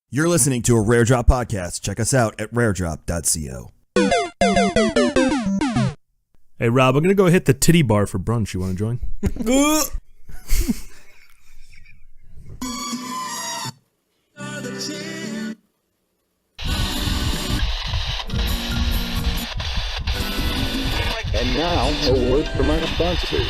You're listening to a Rare Drop podcast. Check us out at raredrop.co. Hey, Rob, I'm going to go hit the titty bar for brunch. You want to join? And now, a word from our sponsors.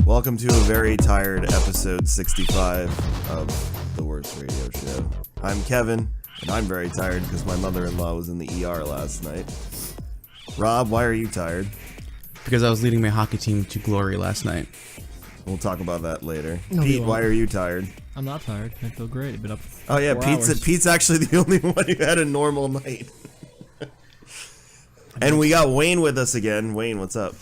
Welcome to a very tired episode 65 of The Worst Radio Show. I'm Kevin, and I'm very tired because my mother-in-law was in the ER last night. Rob, why are you tired? Because I was leading my hockey team to glory last night. We'll talk about that later. No, Pete, why are you tired? I'm not tired. I feel great. I've been up. Oh yeah, 4 hours. Pete's actually the only one who had a normal night. And we got Wayne with us again. Wayne, what's up?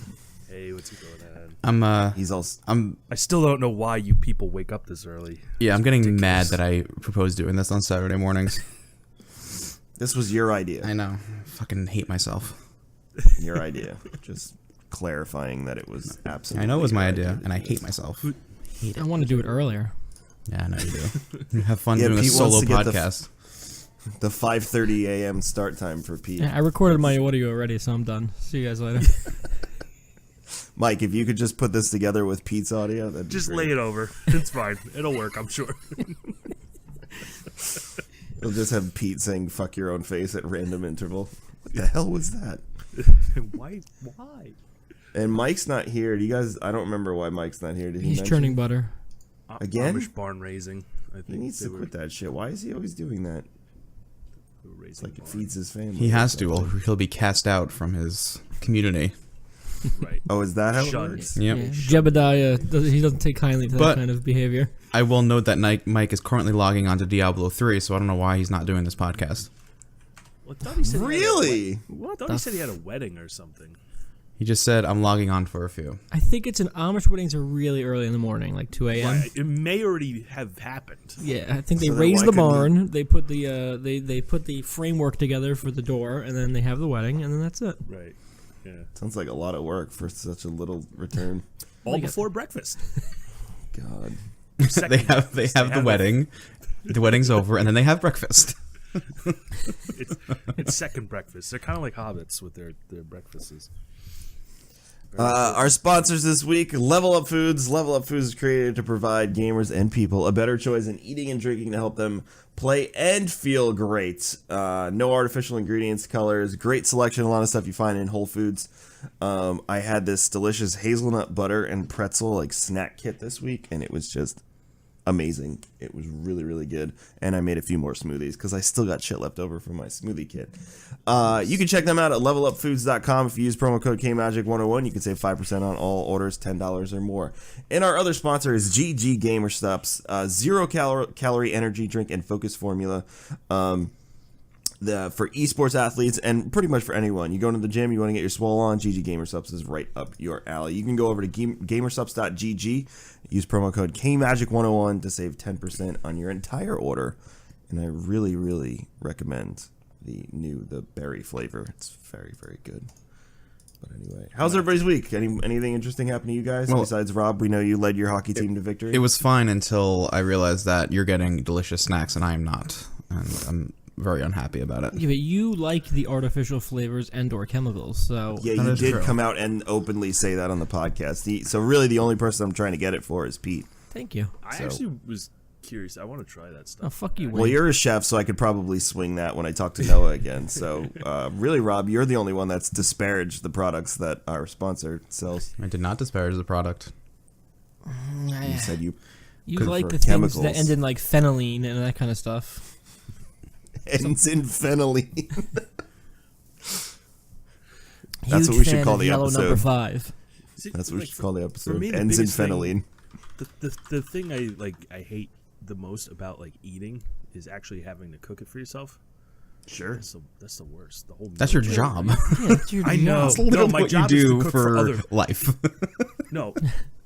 Hey, what's going on? I still don't know why you people wake up this early. Yeah, I'm getting mad that I proposed doing this on Saturday mornings. This was your idea. I know. I fucking hate myself. Your idea. Just clarifying that it was absolutely. I know it was my idea, and I hate myself. Hate I it. want to do it earlier. Yeah, I know you do. You have fun Yeah, doing Pete a solo wants to get podcast. The 5:30 a.m. start time for Pete. Yeah, I recorded my audio already, so I'm done. See you guys later. Mike, if you could just put this together with Pete's audio, that'd be Just great. lay it over. It's fine. It'll work, I'm sure. You'll just have Pete saying "fuck your own face" at random interval. What the hell was that? Why? And Mike's not here. Do you guys? I don't remember why Mike's not here. Did he He's mention? churning butter. Again? Amish barn raising. I think He needs to quit that shit. Why is he always doing that? It's like it feeds his family. He has to, or he'll be cast out from his community. Right. Oh, is that how it Shunned. works? Yep. Yeah, Jebediah, he doesn't take kindly to that But- kind of behavior. I will note that Mike is currently logging on to Diablo 3, so I don't know why he's not doing this podcast. Well, I thought he said Really? I thought he said he had a wedding or something. He just said, I'm logging on for a few. I think it's an Amish weddings are really early in the morning, like 2 a.m. Right. It may already have happened. Yeah, I think they So then raise why the couldn't barn. They put the they put the framework together for the door, and then they have the wedding, and then that's it. Right. Yeah. Sounds like a lot of work for such a little return. All before breakfast. God. They have the wedding. The wedding's over, and then they have breakfast. It's second breakfast. They're kind of like hobbits with their breakfasts. Our sponsors this week, Level Up Foods. Level Up Foods is created to provide gamers and people a better choice in eating and drinking to help them play and feel great. No artificial ingredients, colors, great selection, a lot of stuff you find in Whole Foods. I had this delicious hazelnut butter and pretzel like snack kit this week, and it was just amazing. It was really, really good. And I made a few more smoothies because I still got shit left over from my smoothie kit. You can check them out at levelupfoods.com. If you use promo code KMagic101, you can save 5% on all orders, $10 or more. And our other sponsor is GG Gamer Stups, zero calorie energy drink and focus formula. For esports athletes and pretty much for anyone. You go into the gym, you want to get your swole on, GG Gamer Subs is right up your alley. You can go over to gamersubs.gg, use promo code KMagic101 to save 10% on your entire order. And I really, really recommend the berry flavor. It's very, very good. But anyway, how's everybody's week? Anything interesting happen to you guys? Well, besides Rob, we know you led your hockey team to victory. It was fine until I realized that you're getting delicious snacks, and I am not. And I'm very unhappy about it. Yeah, but you like the artificial flavors and/or chemicals, so Yeah, That you is did true. come out and openly say that on the podcast. So really the only person I'm trying to get it for is Pete. thank you. I So- actually was curious. I want to try that stuff. Oh, fuck you, Well, Wayne. you're a chef, so I could probably swing that when I talk to Noah again. So really, Rob, you're the only one that's disparaged the products that our sponsor sells. I did not disparage the product. You said you You prefer like the things chemicals. that end in like phenylene and that kind of stuff. ends in phenylene. That's Huge what we should fan call of the yellow episode. number 5. See, That's what we like, should call the episode. for me, the Ends in biggest thing- phenylene. The thing I hate the most about like eating is actually having to cook it for yourself. Sure. That's the worst. The whole That's your meal. job. Yeah, that's your I know. That's literally my what you job is to do cook for other. life. No,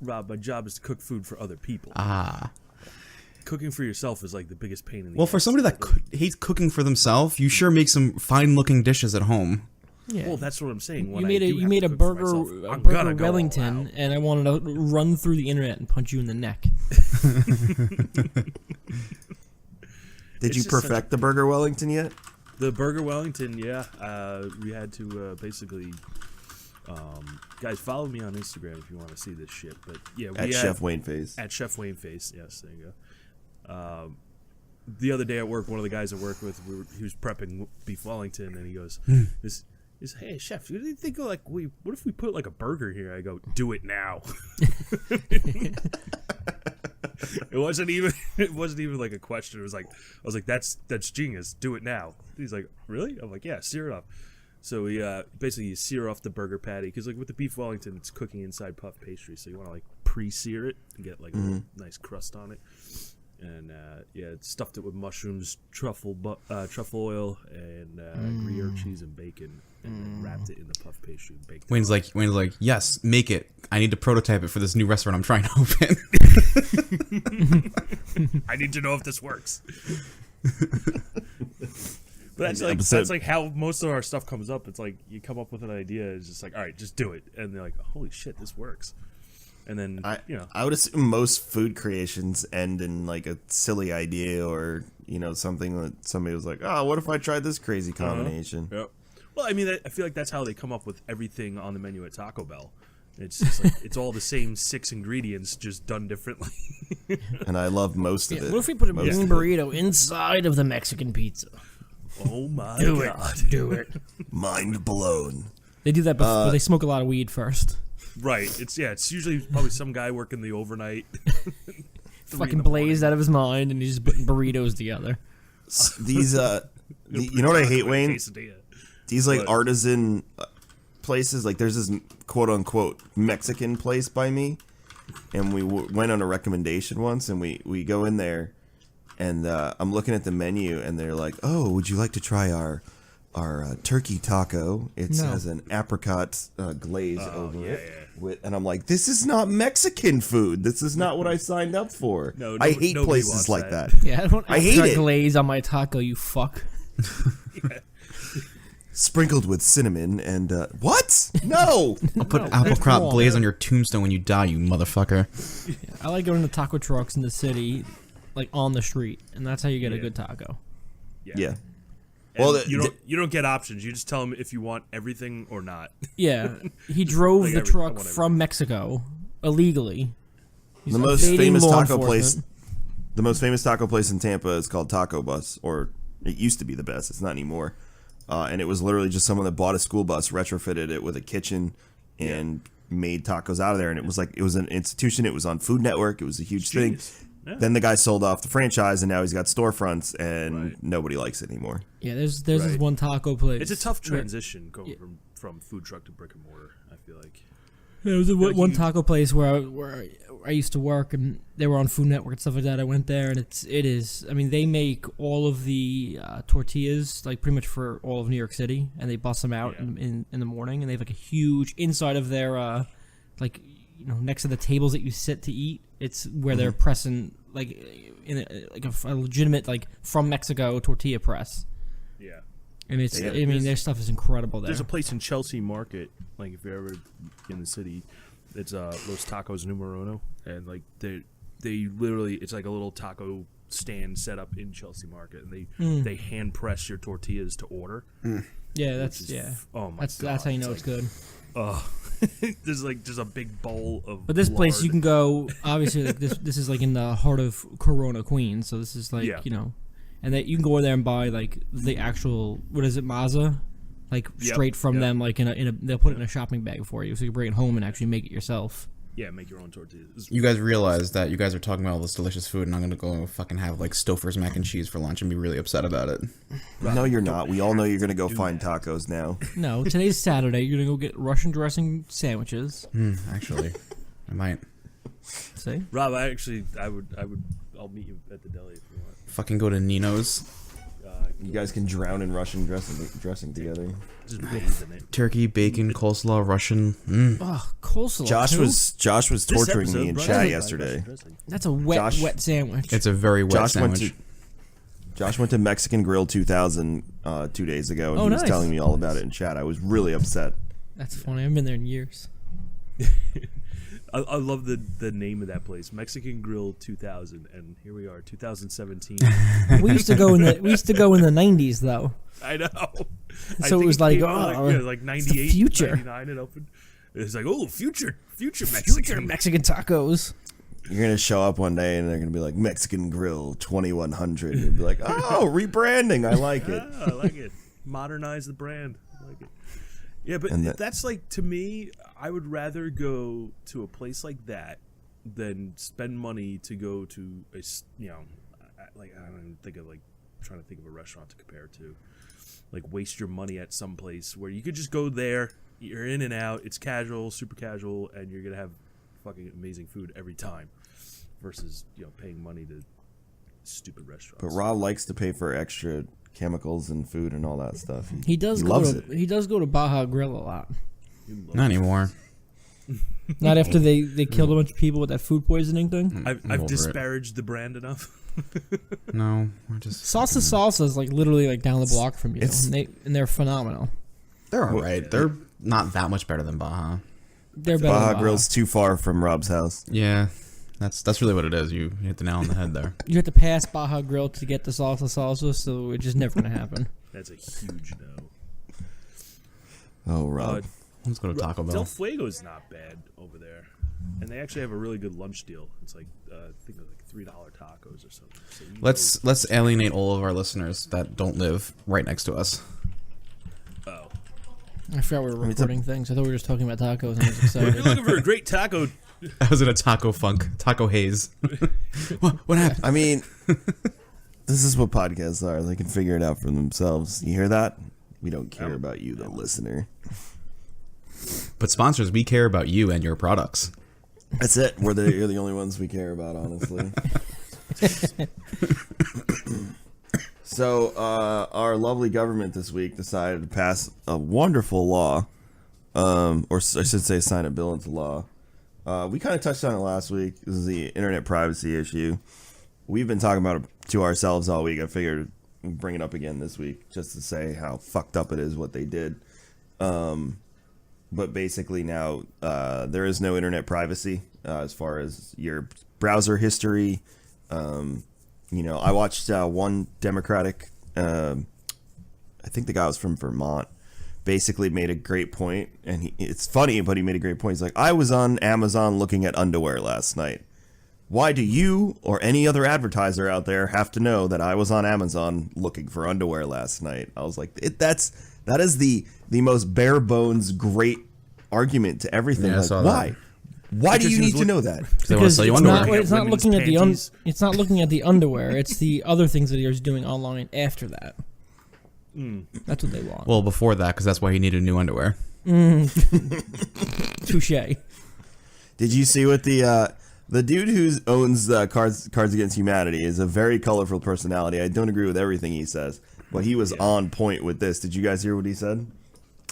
Rob, my job is to cook food for other people. Cooking for yourself is like the biggest pain in the Well, for ass. somebody that hates cooking for themselves, you sure make some fine-looking dishes at home. Yeah. Well, that's what I'm saying. When You made I a do you have made to a cook for burger myself, a I'm burger gonna go all Wellington, out. and I wanted to run through the internet and punch you in the neck. Did It's you just such perfect the Burger Wellington yet? The Burger Wellington, yeah. We had to basically, guys, follow me on Instagram if you want to see this shit. But yeah, we At had, Chef Wayne Face. At Chef Wayne Face, yes, there you go. The other day at work, one of the guys I work with, he was prepping beef Wellington, and he goes, "He's hey chef, what do you think of what if we put like a burger here?" I go, "Do it now." It wasn't even like a question. It was like, I was like, that's genius. Do it now. He's like, really? I'm like, yeah, sear it off. So we basically you sear off the burger patty because like with the beef Wellington, it's cooking inside puff pastry, so you want to like pre-sear it and get like a little nice crust on it. And stuffed it with mushrooms, truffle oil, and Gruyere cheese and bacon, and then wrapped it in the puff pastry and baked it. Wayne's like, yes, make it. I need to prototype it for this new restaurant I'm trying to open. I need to know if this works. But episode- that's like how most of our stuff comes up. It's like you come up with an idea, it's just like, all right, just do it, and they're like, holy shit, this works. And then I would assume most food creations end in like a silly idea or something that somebody was like, oh, what if I tried this crazy combination? Yep. Well, I mean, I feel like that's how they come up with everything on the menu at Taco Bell. It's just like, it's all the same 6 ingredients, just done differently. And I love most of it. What if we put a Most bean of it. burrito inside of the Mexican pizza? Oh my Do god! it. Do it. Mind blown. They do that before they smoke a lot of weed first. Right? It's usually probably some guy working the overnight. Fucking blazed out of his mind, and he's just putting burritos together. These you know what I hate, Wayne? Quesadilla. These like What? artisan places, like there's this quote unquote Mexican place by me, and we went on a recommendation once, and we go in there, and I'm looking at the menu, and they're like, "Oh, would you like to try our turkey taco? It No. has an apricot glaze over yeah, it." yeah. And I'm like, "This is not Mexican food. This is not what I signed up for." No, I no- hate nobody places wants like that. that. Yeah, I don't I hate put it. glaze on my taco, you fuck. Sprinkled with cinnamon and what? No. I'll put No, apple that's crop wrong. glaze on your tombstone when you die, you motherfucker. I like going to taco trucks in the city, like on the street, and that's how you get a good taco. Yeah. And Well, you don't get options. You just tell them if you want everything or not. Yeah, he drove Like the every- I truck want from Mexico illegally. He's The most evading famous law taco place, enforcement. the most famous taco place in Tampa is called Taco Bus, or it used to be the best. It's not anymore. And it was literally just someone that bought a school bus, retrofitted it with a kitchen, and made tacos out of there. And it was an institution. It was on Food Network. It was a huge thing. genius. Yeah. Then the guy sold off the franchise, and now he's got storefronts, and nobody likes it anymore. Yeah, there's this Right. one taco place. It's a tough where- transition going from food truck to brick and mortar. I feel like. There was like one you- taco place where I used to work, and they were on Food Network and stuff like that. I went there, and it is. I mean, they make all of the tortillas, like pretty much for all of New York City, and they bust them out in the morning, and they have like a huge inside of their next to the tables that you sit to eat. It's where they're pressing like in a legitimate like from Mexico tortilla press, Yeah. and it's. Yeah, I mean, their stuff is incredible there. There's a place in Chelsea Market, like if you're ever in the city, it's Los Tacos Numero Uno, and like they literally it's like a little taco stand set up in Chelsea Market, and they hand press your tortillas to order. Yeah, that's which is oh my That's god, that's how you know it's good. Oh, there's like just a big bowl of. But this place you lard. can go. Obviously, like this is like in the heart of Corona, Queens. So this is like Yeah. and that you can go there and buy like the actual what is it, maza, like Yep, straight from yep. them. Like in a they'll put it in a shopping bag for you, so you bring it home and actually make it yourself. Yeah, make your own tortillas. You guys realize that you guys are talking about all this delicious food, and I'm gonna go fucking have like Stouffer's mac and cheese for lunch and be really upset about it. No, you're not. We all know you're gonna go find tacos now. No, today's Saturday. You're gonna go get Russian dressing sandwiches. Actually, I might See? Rob, I'll meet you at the deli if you want. fucking go to Nino's. You guys can drown in Russian dressing together. Just bathe in it. Turkey, bacon, coleslaw, Russian. Oh, coleslaw. Josh too? was This torturing me episode in brought chat to you by yesterday. Russian dressing. That's a wet sandwich. It's a very wet sandwich. Josh went to Mexican Grill 2000 2 days ago, and Oh, he was nice. telling me all about it in chat. I was really upset. That's funny. I haven't been there in years. I love the name of that place, Mexican Grill 2000, and here we are, 2017. We used to go in the 90s though. I know. I So it think was like, came out oh, like it's the 98, future. 99 it opened. It's like, oh, future Mexican. Future Mexican tacos. You're gonna show up one day, and they're gonna be like Mexican Grill 2100. And you'll be like, oh, rebranding. I like it. I like it. Modernize the brand. I like it. Yeah, but And that's like, to me, I would rather go to a place like that than spend money to go to a, I don't even think of, like, trying to think of a restaurant to compare to. Like, waste your money at some place where you could just go there, you're in and out, it's casual, super casual, and you're going to have fucking amazing food every time versus, paying money to stupid restaurants. But Rob likes to pay for extra chemicals and food and all that stuff. He does He does go to Baja Grill a lot. Not anymore. Not after they killed a bunch of people with that food poisoning thing. I've over it. disparaged the brand enough. No, we're just Salsa is like literally like down the block from you, It's- and they're phenomenal. they're all right. They're not that much better than Baja. They're better. Baja than Grill's too far from Rob's house. Yeah, that's really what it is. You hit the nail on the head there. You have to pass Baja Grill to get the salsa, so it's just never gonna happen. That's a huge no. Oh, Rob. Let's go to Taco Del Bell. Fuego's not bad over there, and they actually have a really good lunch deal. It's like I think it's like $3 tacos or something. So Let's alienate all of our listeners that don't live right next to us. Oh, I forgot we were recording things. I thought we were just talking about tacos, and I was if you're excited. looking for a great taco. I was in a taco funk, taco haze. what happened? I mean, this is what podcasts are. They can figure it out for themselves. You hear that? We don't care about you, the listener. But sponsors, we care about you and your products. That's it. You're the only ones we care about, honestly. So, our lovely government this week decided to pass a wonderful law, or I should say sign a bill into law. We kind of touched on it last week. This is the internet privacy issue. We've been talking about it to ourselves all week. I figured we'd bring it up again this week just to say how fucked up it is what they did. But basically now there is no internet privacy as far as your browser history. I watched one Democratic, I think the guy was from Vermont, basically made a great point, and it's funny, but he made a great point. He's like, I was on Amazon looking at underwear last night. Why do you or any other advertiser out there have to know that I was on Amazon looking for underwear last night? I was like, that is the most bare bones great argument to everything. Yeah, I Like, saw why? that. Why do Because you he was need to know that? They want to sell you it's underwear. not, it's not Women's looking at the panties. it's not looking at the underwear. It's the other things that he's doing online after that. That's what they want. Well, before that, because that's why he needed new underwear. Touche. Did you see what the dude who owns Cards Against Humanity is a very colorful personality. I don't agree with everything he says, but he was on point with this. Did you guys hear what he said?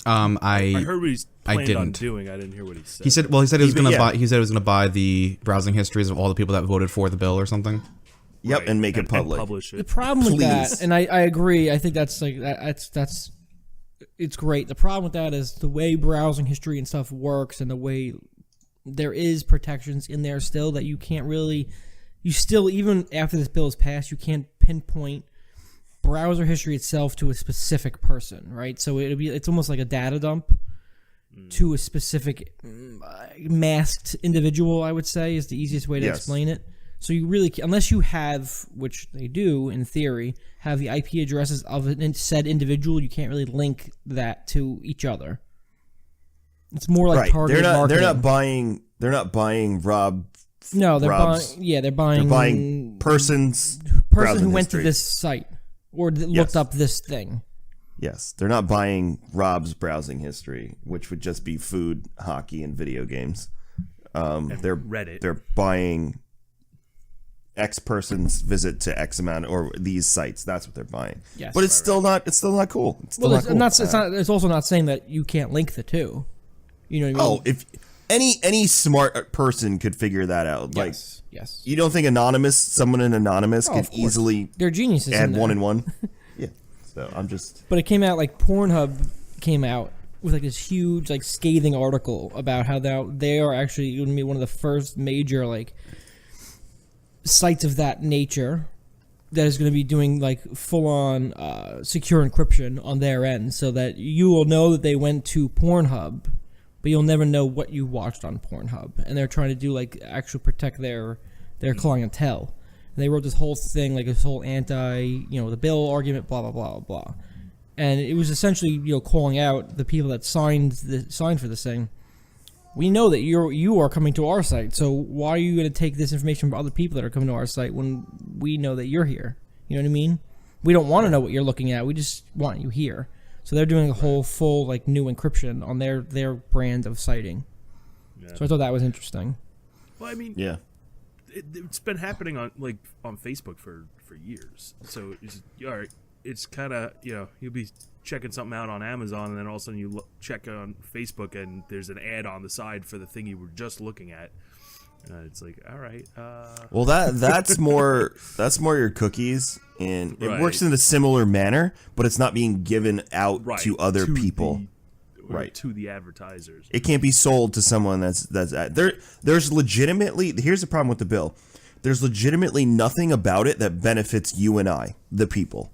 I heard what he's I planned on didn't. doing. I didn't hear what he said. He said he was Even- gonna yeah. buy. He said he was gonna buy the browsing histories of all the people that voted for the bill or something. Yep, Right, and make it public. publish The it. problem with that, Please. and I agree. I think that's like that's it's great. The problem with that is the way browsing history and stuff works, and the way there is protections in there still that you can't really. You still, even after this bill is passed, you can't pinpoint browser history itself to a specific person, right? So it's almost like a data dump to a specific masked individual, I would say, is the easiest way to Yes. explain it. So you really, unless you have, which they do in theory, have the IP addresses of said individual, you can't really link that to each other. It's more like Right. targeted marketing. They're They're not buying Rob. No, they're buying. Rob's- Yeah, they're They're buying buying person who went to this site or looked up this thing. Yes, they're not buying Rob's browsing history, which would just be food, hockey, and video games. They're Reddit. They're buying X person's visit to X amount or these sites. That's what they're buying. Yes. But it's still not. It's still not cool. It's still Well, not cool. it's not. It's also not saying that you can't link the two. You know what I mean? Oh, if any smart person could figure that out. Like, yes. you don't think someone in anonymous Oh, could of course. easily They're geniuses. add in one there. and one? Yeah. So I'm just. But it came out like Pornhub came out with like this huge like scathing article about how they are actually going to be one of the first major like sites of that nature that is going to be doing like full on secure encryption on their end, so that you will know that they went to Pornhub, but you'll never know what you watched on Pornhub. And they're trying to do like actually protect their clientele. And they wrote this whole thing, like this whole the bill argument, blah blah blah blah blah. And it was essentially calling out the people that signed for this thing. We know that you are coming to our site, so why are you going to take this information from other people that are coming to our site when we know that you're here? You know what I mean? We don't want to know what you're looking at. We just want you here. So they're doing a whole full like new encryption on their brand of citing. Yeah. So I thought that was interesting. Well, I mean, Yeah. it's been happening on Facebook for years. So it's all right. It's kind of you'll be checking something out on Amazon, and then all of a sudden you check on Facebook, and there's an ad on the side for the thing you were just looking at. It's like, all right. Well, that's more your cookies, and it Right. works in a similar manner, but it's not being given out Right, to other people. Right. To the advertisers. It can't be sold to someone that's there. There's legitimately, here's the problem with the bill. There's legitimately nothing about it that benefits you and I, the people.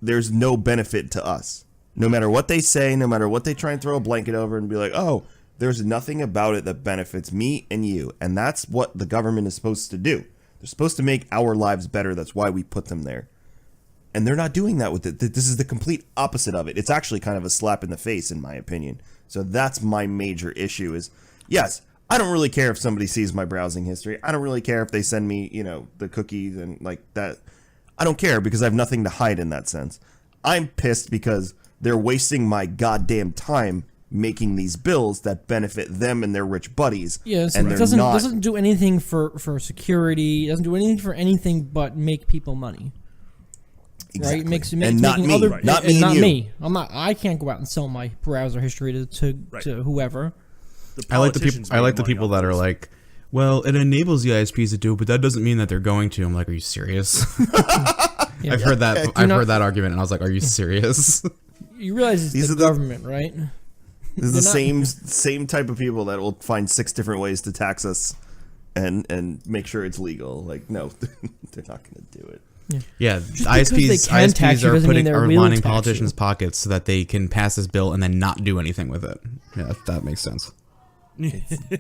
There's no benefit to us. No matter what they say, no matter what they try and throw a blanket over and be like, oh, there's nothing about it that benefits me and you. And that's what the government is supposed to do. They're supposed to make our lives better. That's why we put them there. And they're not doing that with it. This is the complete opposite of it. It's actually kind of a slap in the face, in my opinion. So that's my major issue is, yes, I don't really care if somebody sees my browsing history. I don't really care if they send me, the cookies and like that. I don't care because I have nothing to hide in that sense. I'm pissed because they're wasting my goddamn time making these bills that benefit them and their rich buddies. Yes, and it they're not. doesn't do anything for security. It doesn't do anything for anything but make people money. Exactly. Right? Makes and not making me. other, Right. Not and me. not and you. me. I can't go out and sell my browser history to Right. whoever. I like the people. I like the people that are like, well, it enables the ISPs to do it, but that doesn't mean that they're going to. I'm like, are you serious? Yeah. I've heard that. Do I've not- heard that argument, and I was like, are you serious? You realize it's These the are the- government, right? This is the They're not- same type of people that will find 6 different ways to tax us and make sure it's legal. Like, no, they're not going to do it. Yeah, because they ISPs can tax you are doesn't mean they will lining tax politicians' you. pockets so that they can pass this bill and then not do anything with it. Yeah, that makes sense.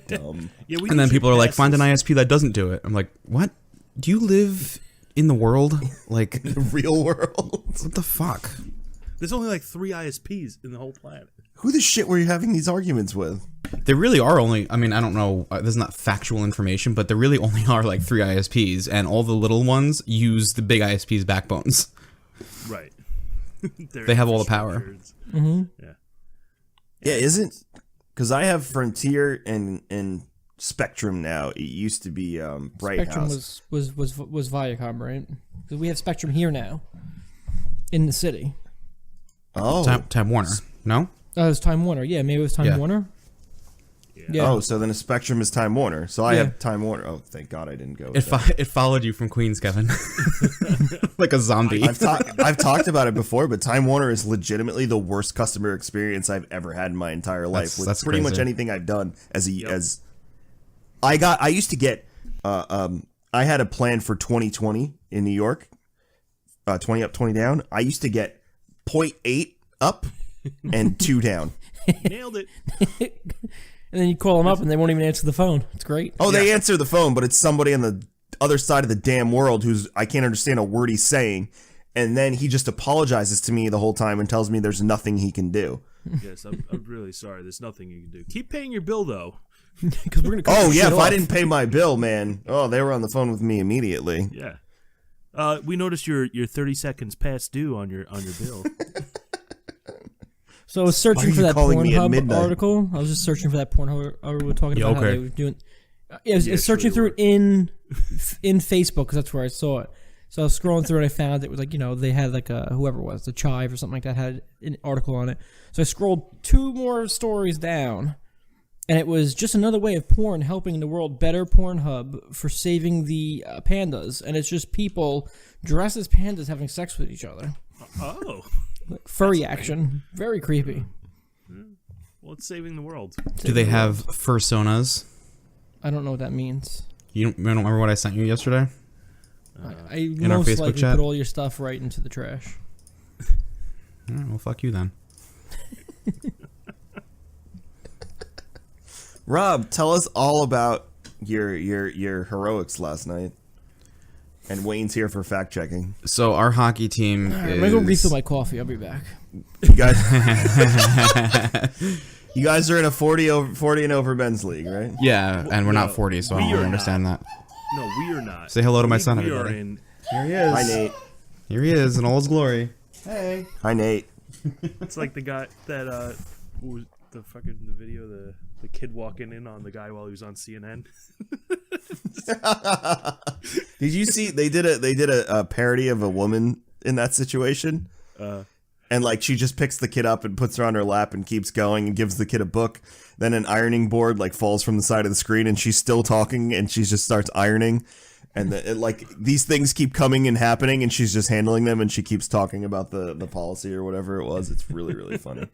Dumb. Yeah, we And then should people are like, pass find an this. ISP that doesn't do it. I'm like, what? Do you live in the world? Like, The real world. what the fuck? There's only like 3 ISPs in the whole planet. Who the shit were you having these arguments with? There really are only, I mean, I don't know, this is not factual information, but there really only are like 3 ISPs, and all the little ones use the big ISP's backbones. Right. They have all the power. Mm-hmm. Yeah. Yeah, isn't... Because I have Frontier and Spectrum now. It used to be Bright Spectrum House. was Viacom, right? Because we have Spectrum here now, in the city. Oh. Time Warner, no? Oh, it was Time Warner. Yeah, maybe it was Time Yeah. Warner. Yeah. Oh, so then a Spectrum is Time Warner. So I Yeah. have Time Warner. Oh, thank God I didn't go with It followed you from Queens, Kevin. Like a zombie. I've talked about it before, but Time Warner is legitimately the worst customer experience I've ever had in my entire life. With That's pretty much crazy. anything I've done as I used to get I had a plan for 2020 in New York, 20 up, 20 down. I used to get 0.8 up and 2 down. Nailed it. And then you call them up and they won't even answer the phone. It's great. Oh, they answer the phone, but it's somebody on the other side of the damn world who's I can't understand a word he's saying, and then he just apologizes to me the whole time and tells me there's nothing he can do. Yes, I'm really sorry. There's nothing you can do. Keep paying your bill, though. Because we're gonna. cut Oh this yeah, shit if I off. didn't pay my bill, man. Oh, they were on the phone with me immediately. Yeah. We noticed your 30 seconds past due on your bill. So I was Why searching are for you that calling me at Pornhub midnight? article. I was just searching for that Pornhub article we were talking Yeah, about how okay. they were doing. Yeah, I was searching sure through it in Facebook because that's where I saw it. So I was scrolling through and I found it was like, they had like whoever it was, the Chive or something like that had an article on it. So I scrolled 2 more stories down, and it was just another way of porn helping the world better Pornhub for saving the pandas. And it's just people dressed as pandas having sex with each other. Oh. Furry action. Very creepy. Well, it's saving the world. Do they have fursonas? I don't know what that means. You don't remember what I sent you yesterday? I in our most Facebook likely chat? put all your stuff right into the trash. All right, well, fuck you then. Rob, tell us all about your heroics last night. And Wayne's here for fact checking. So our hockey team Alright, is... I'm gonna go refill my coffee. I'll be back. You guys, you guys are in a 40 and over men's league, right? Yeah, and we're not No, 40, so I we don't are really understand that. No, we are not. Say hello to my We- son, we are everybody. in. Here he is. Hi, Nate. Here he is in all his glory. Hi, Nate. It's like the guy that what was the fucking the video the kid walking in on the guy while he was on CNN. Did you see they did a parody of a woman in that situation? And like she just picks the kid up and puts her on her lap and keeps going and gives the kid a book. Then an ironing board like falls from the side of the screen and she's still talking and she just starts ironing. And these things keep coming and happening and she's just handling them and she keeps talking about the policy or whatever it was. It's really, really funny.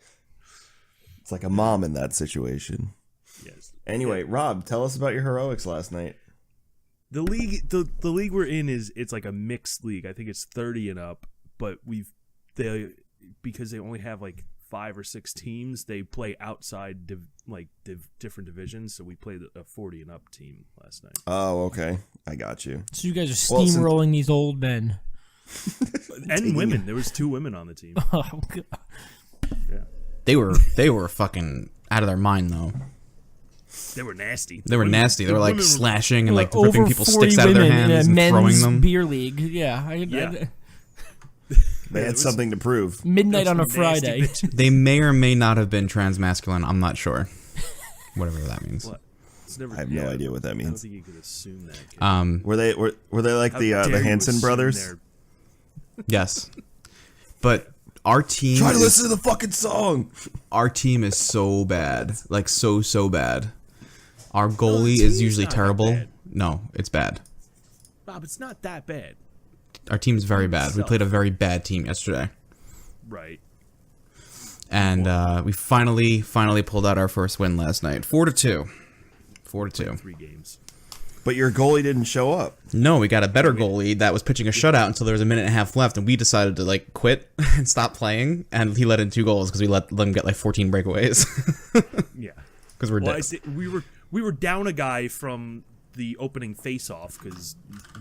It's like a mom in that situation. Yes. Anyway, Rob, tell us about your heroics last night. The league the league we're in it's like a mixed league. I think it's 30 and up, but because they only have like 5 or 6 teams, they play outside different divisions. So we played a 40 and up team last night. Oh, okay. I got you. So you guys are Well, steamrolling these old men. And women. There was 2 women on the team. Oh god. Yeah. They were fucking out of their mind though. They were nasty. They were nasty. They were like women slashing and like Over ripping people's 40 sticks out of their women in hands a and throwing men's them. beer league. Yeah. Yeah. They had something to prove. Midnight on a Nasty Friday. bitches. They may or may not have been transmasculine. I'm not sure. Whatever that means. What? It's never, I have no idea what that I don't means. think you could assume that. Were they like How the dare you Hanson assume brothers? they're- Yes. But our team Try to is, listen to the fucking song. our team is so bad. Like so bad. Our goalie team's is usually not that terrible. bad. No, it's bad. Bob, it's not that bad. Our team's very bad. We played a very bad team yesterday. Right. And we finally pulled out our first win last night. 4-2. 4-2. 3 games. But your goalie didn't show up. No, we got a better goalie that was pitching a shutout until there was a minute and a half left, and we decided to like quit and stop playing. And he let in 2 goals because we let him get like 14 breakaways. Yeah. Because we're Well, dead. we were down a guy from the opening face-off because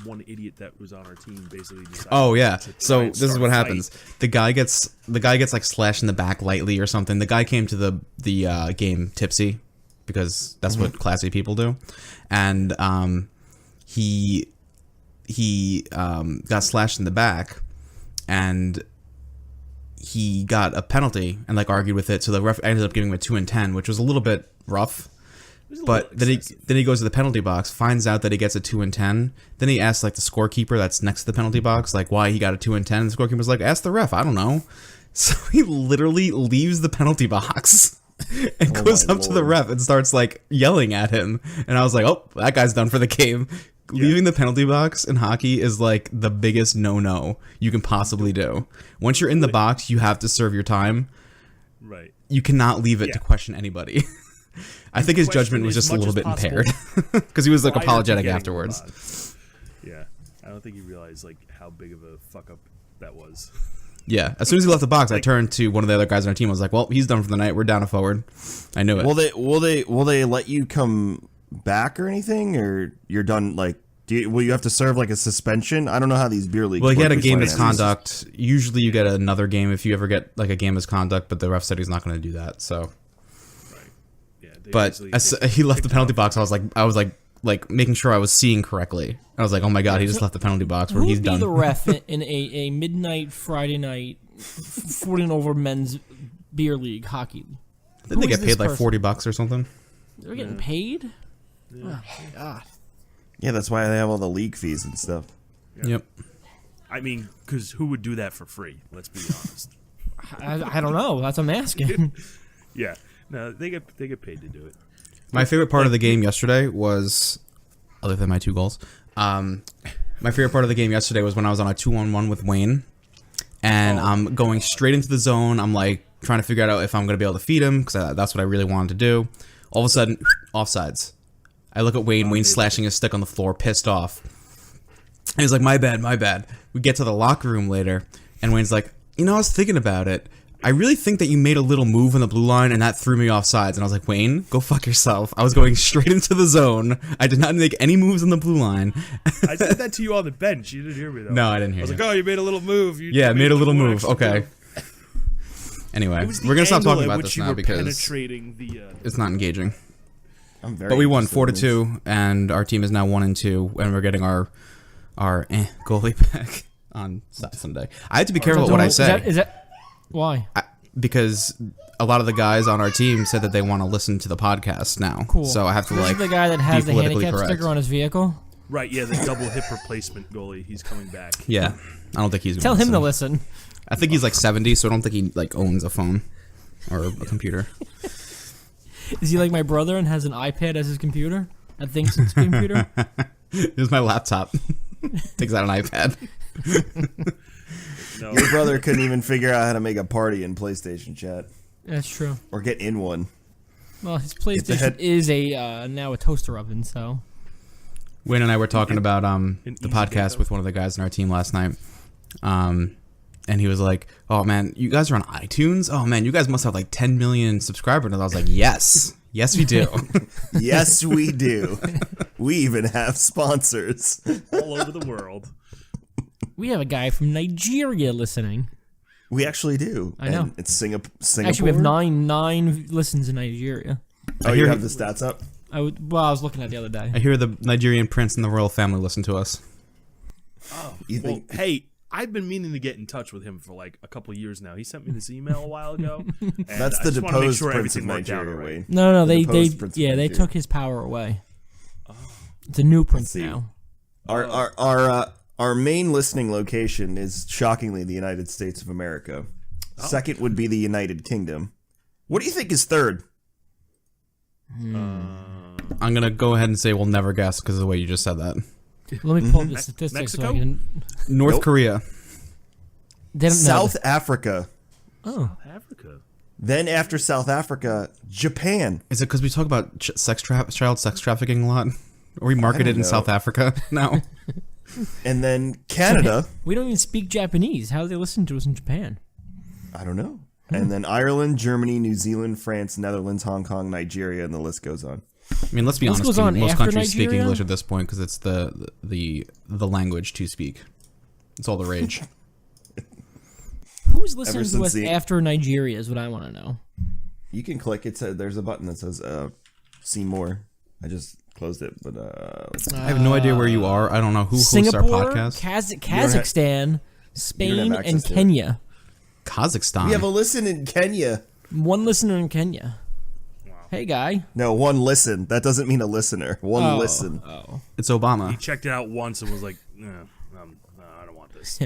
one idiot that was on our team basically decided. Oh yeah. to try So and this is start what a happens. fight. The guy gets like slashed in the back lightly or something. The guy came to the game tipsy because that's what classy people do, and he got slashed in the back, and he got a penalty and like argued with it. So the ref ended up giving him a 2 and 10, which was a little bit rough. It was a But little excessive. then he goes to the penalty box, finds out that he gets a 2 and 10. Then he asks like the scorekeeper that's next to the penalty box, like why he got a 2 and 10. And the scorekeeper's like, ask the ref, I don't know. So he literally leaves the penalty box and goes my up to the lord. ref and starts like yelling at him. And I was like, oh, that guy's done for the game. Leaving the penalty box in hockey is like the biggest no-no you can possibly do. Once you're in the box, you have to serve your time. Right. You cannot leave it Yeah. to question anybody. I think his question judgment was as just a much little as bit impaired because he was like prior to apologetic getting afterwards. the box. Yeah. I don't think he realized like how big of a fuck up that was. Yeah, as soon as he left the box, I turned to one of the other guys on our team. I was like, "Well, he's done for the night. We're down a forward." I knew it. Will they let you come back or anything, or you're done? Like, will you have to serve like a suspension? I don't know how these beer leagues. Well, he work had a with game finance. misconduct. Usually, you get another game if you ever get like a game misconduct, but the ref said he's not going to do that. So Right. Yeah. But as he left the penalty box, I was like making sure I was seeing correctly. I was like, oh my god, he just left the penalty box where Who he's would be done. the ref in a midnight Friday night 40 and over men's beer league hockey? Didn't they Who is get this paid like person? $40 or something? They're getting paid? Oh my god. Yeah, that's why they have all the league fees and stuff. Yep. I mean, because who would do that for free? Let's be honest. I don't know. That's what I'm asking. Yeah, no, they get paid to do it. My favorite part of the game yesterday was, other than my 2 goals, my favorite part of the game yesterday was when I was on a 2-on-1 with Wayne, and I'm going straight into the zone. I'm like trying to figure out if I'm going to be able to feed him, because that's what I really wanted to do. All of a sudden, offsides. I look at Wayne. Wayne's slashing his stick on the floor, pissed off. And he's like, my bad, my bad. We get to the locker room later, and Wayne's like, you know, I was thinking about it. I really think that you made a little move on the blue line, and that threw me off sides. And I was like, Wayne, go fuck yourself. I was going straight into the zone. I did not make any moves on the blue line. I said that to you on the bench. You didn't hear me though. No, I didn't hear I was you. like, oh, you made a little move. You Yeah, made a little one move. extra Okay. move. Anyway, It was the we're going to stop angle talking at about which this you now were because penetrating the. it's not engaging. I'm very But we won interested in this. 4-2, and our team is now 1-2, and we're getting our goalie back on Sunday. I had to be careful with what I say. Is that why? Because a lot of the guys on our team said that they want to listen to the podcast now. Cool. So I have to This like is the guy that has be the politically handicap correct. sticker on his vehicle. Right, yeah, the double hip replacement goalie. He's coming back. Yeah, I don't think he's gonna Tell him to listen. listen. I think he's like 70, so I don't think he like owns a phone or a computer. Is he like my brother and has an iPad as his computer? That thinks it's a computer? Here's my laptop. Takes out an iPad. No, Your brother couldn't even figure out how to make a party in PlayStation chat That's true. or get in one. Well, his the PlayStation head- is a now a toaster oven, so. Wayne and I were talking about the easy podcast bake with one of the guys in our team last night. And he was like, "Oh man, you guys are on iTunes? Oh man, you guys must have like 10 million subscribers." And I was like, "Yes. Yes, we do." Yes, we do. We even have sponsors. all over the world. We have a guy from Nigeria listening. We actually do. I know. And it's Singapore. Actually, we have nine listens in Nigeria. Oh, I you hear- have the stats up? I was looking at it the other day. I hear the Nigerian prince and the royal family listen to us. You Well, think? hey, I've been meaning to get in touch with him for like a couple of years now. He sent me this email a while ago. And That's I the just wanna make deposed sure Prince of everything worked out Nigeria, all right. Wayne. No, The they deposed Prince of they Nigeria. took his power away. It's a new prince see. now. Our main listening location is shockingly the United States of America. Second would be the United Kingdom. What do you think is third? I'm gonna go ahead and say we'll never guess because of the way you just said that. Let me pull up the statistics. Mexico? So I can, North Nope. Korea. they don't know. South Africa. Oh, Africa. Then after South Africa, Japan. Is it because we talk about child sex trafficking a lot? Are we marketed in know. South Africa now? And then Canada. we don't even speak Japanese. How do they listen to us in Japan? I don't know. And then Ireland, Germany, New Zealand, France, Netherlands, Hong Kong, Nigeria, and the list goes on. I mean, let's be This honest. goes on Most after countries speak Nigeria? English at this point because it's the language to speak. It's all the rage. Who's listening to since us the- after Nigeria is what I want to know. You can click it. There's a button that says "See More." I just closed it, but I have no idea where you are. I don't know who hosts our Singapore, podcast. Kazakhstan, Spain, access and to it. Kenya. Kazakhstan. we have a listen in Kenya. One listener in Kenya. Hey, guy. No, one listen. That doesn't mean a listener. One listen. Oh. It's Obama. He checked it out once and was like, no, I don't want this.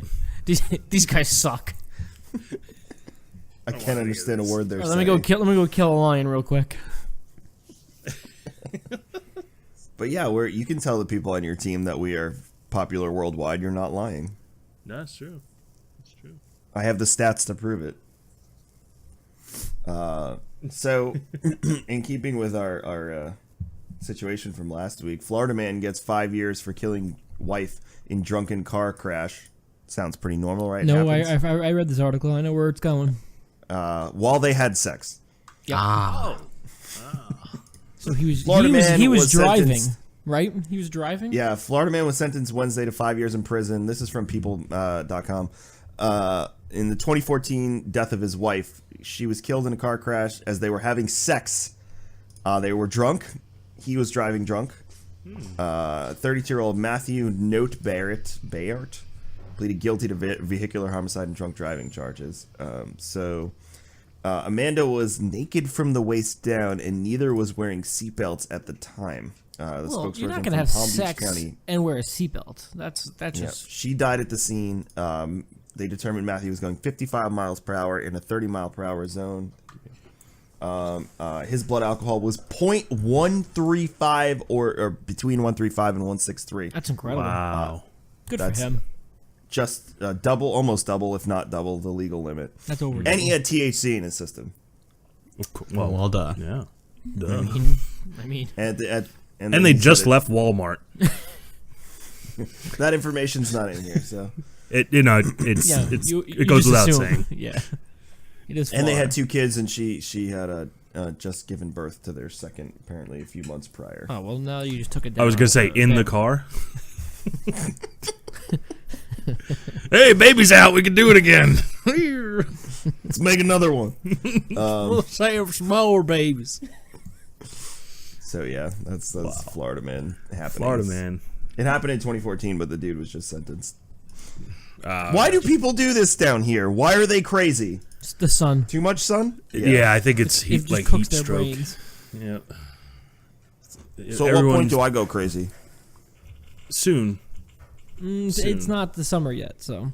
These guys suck. I can't understand a word they're Let saying. me go kill a lion real quick. But yeah, you can tell the people on your team that we are popular worldwide. You're not lying. No, it's true. It's true. I have the stats to prove it. So, in keeping with our situation from last week, Florida man gets 5 years for killing wife in drunken car crash. Sounds pretty normal, right? No, Happens. I read this article. I know where it's going. While they had sex. So he was Florida man he was was driving, sentenced- right? He was driving. Yeah, Florida man was sentenced Wednesday to 5 years in prison. This is from people.com. In the 2014 death of his wife, she was killed in a car crash as they were having sex They were drunk. He was driving drunk. 32-year-old Matthew Note Bayard pleaded guilty to vehicular homicide and drunk driving charges. Amanda was naked from the waist down, and neither was wearing seatbelts at the time. Well, you're not spokesperson gonna from have Palm Beach sex County. and wear a seatbelt. That's Yeah, just she died at the scene. They determined Matthew was going 55 miles per hour in a 30 mile per hour zone. His blood alcohol was 0.135 or between 135 and 163. that's incredible. Wow. Good for that's- him. Just almost double, if not double, the legal limit. That's over. And he had THC in his system. Well, duh. Yeah. Duh. I mean, And And they just left Walmart. That information's not in here, so. It yeah, it goes just without assume. saying. Yeah. It is. And they had Florida. 2 kids, and she had just given birth to their second, apparently a few months prior. Oh well, now you just took it down. I was gonna say in the Okay. car. Hey, baby's out. We can do it again. Let's make another one. Save some more babies. So yeah, that's Florida man happening. Florida man. It happened in 2014, but the dude was just sentenced. Why do people do this down here? Why are they crazy? It's the sun. Too much sun? Yeah, I think it's It heat, just like cooks heat their stroke. brains. Yeah. So at what point do I go crazy? Soon. It's not the summer yet, so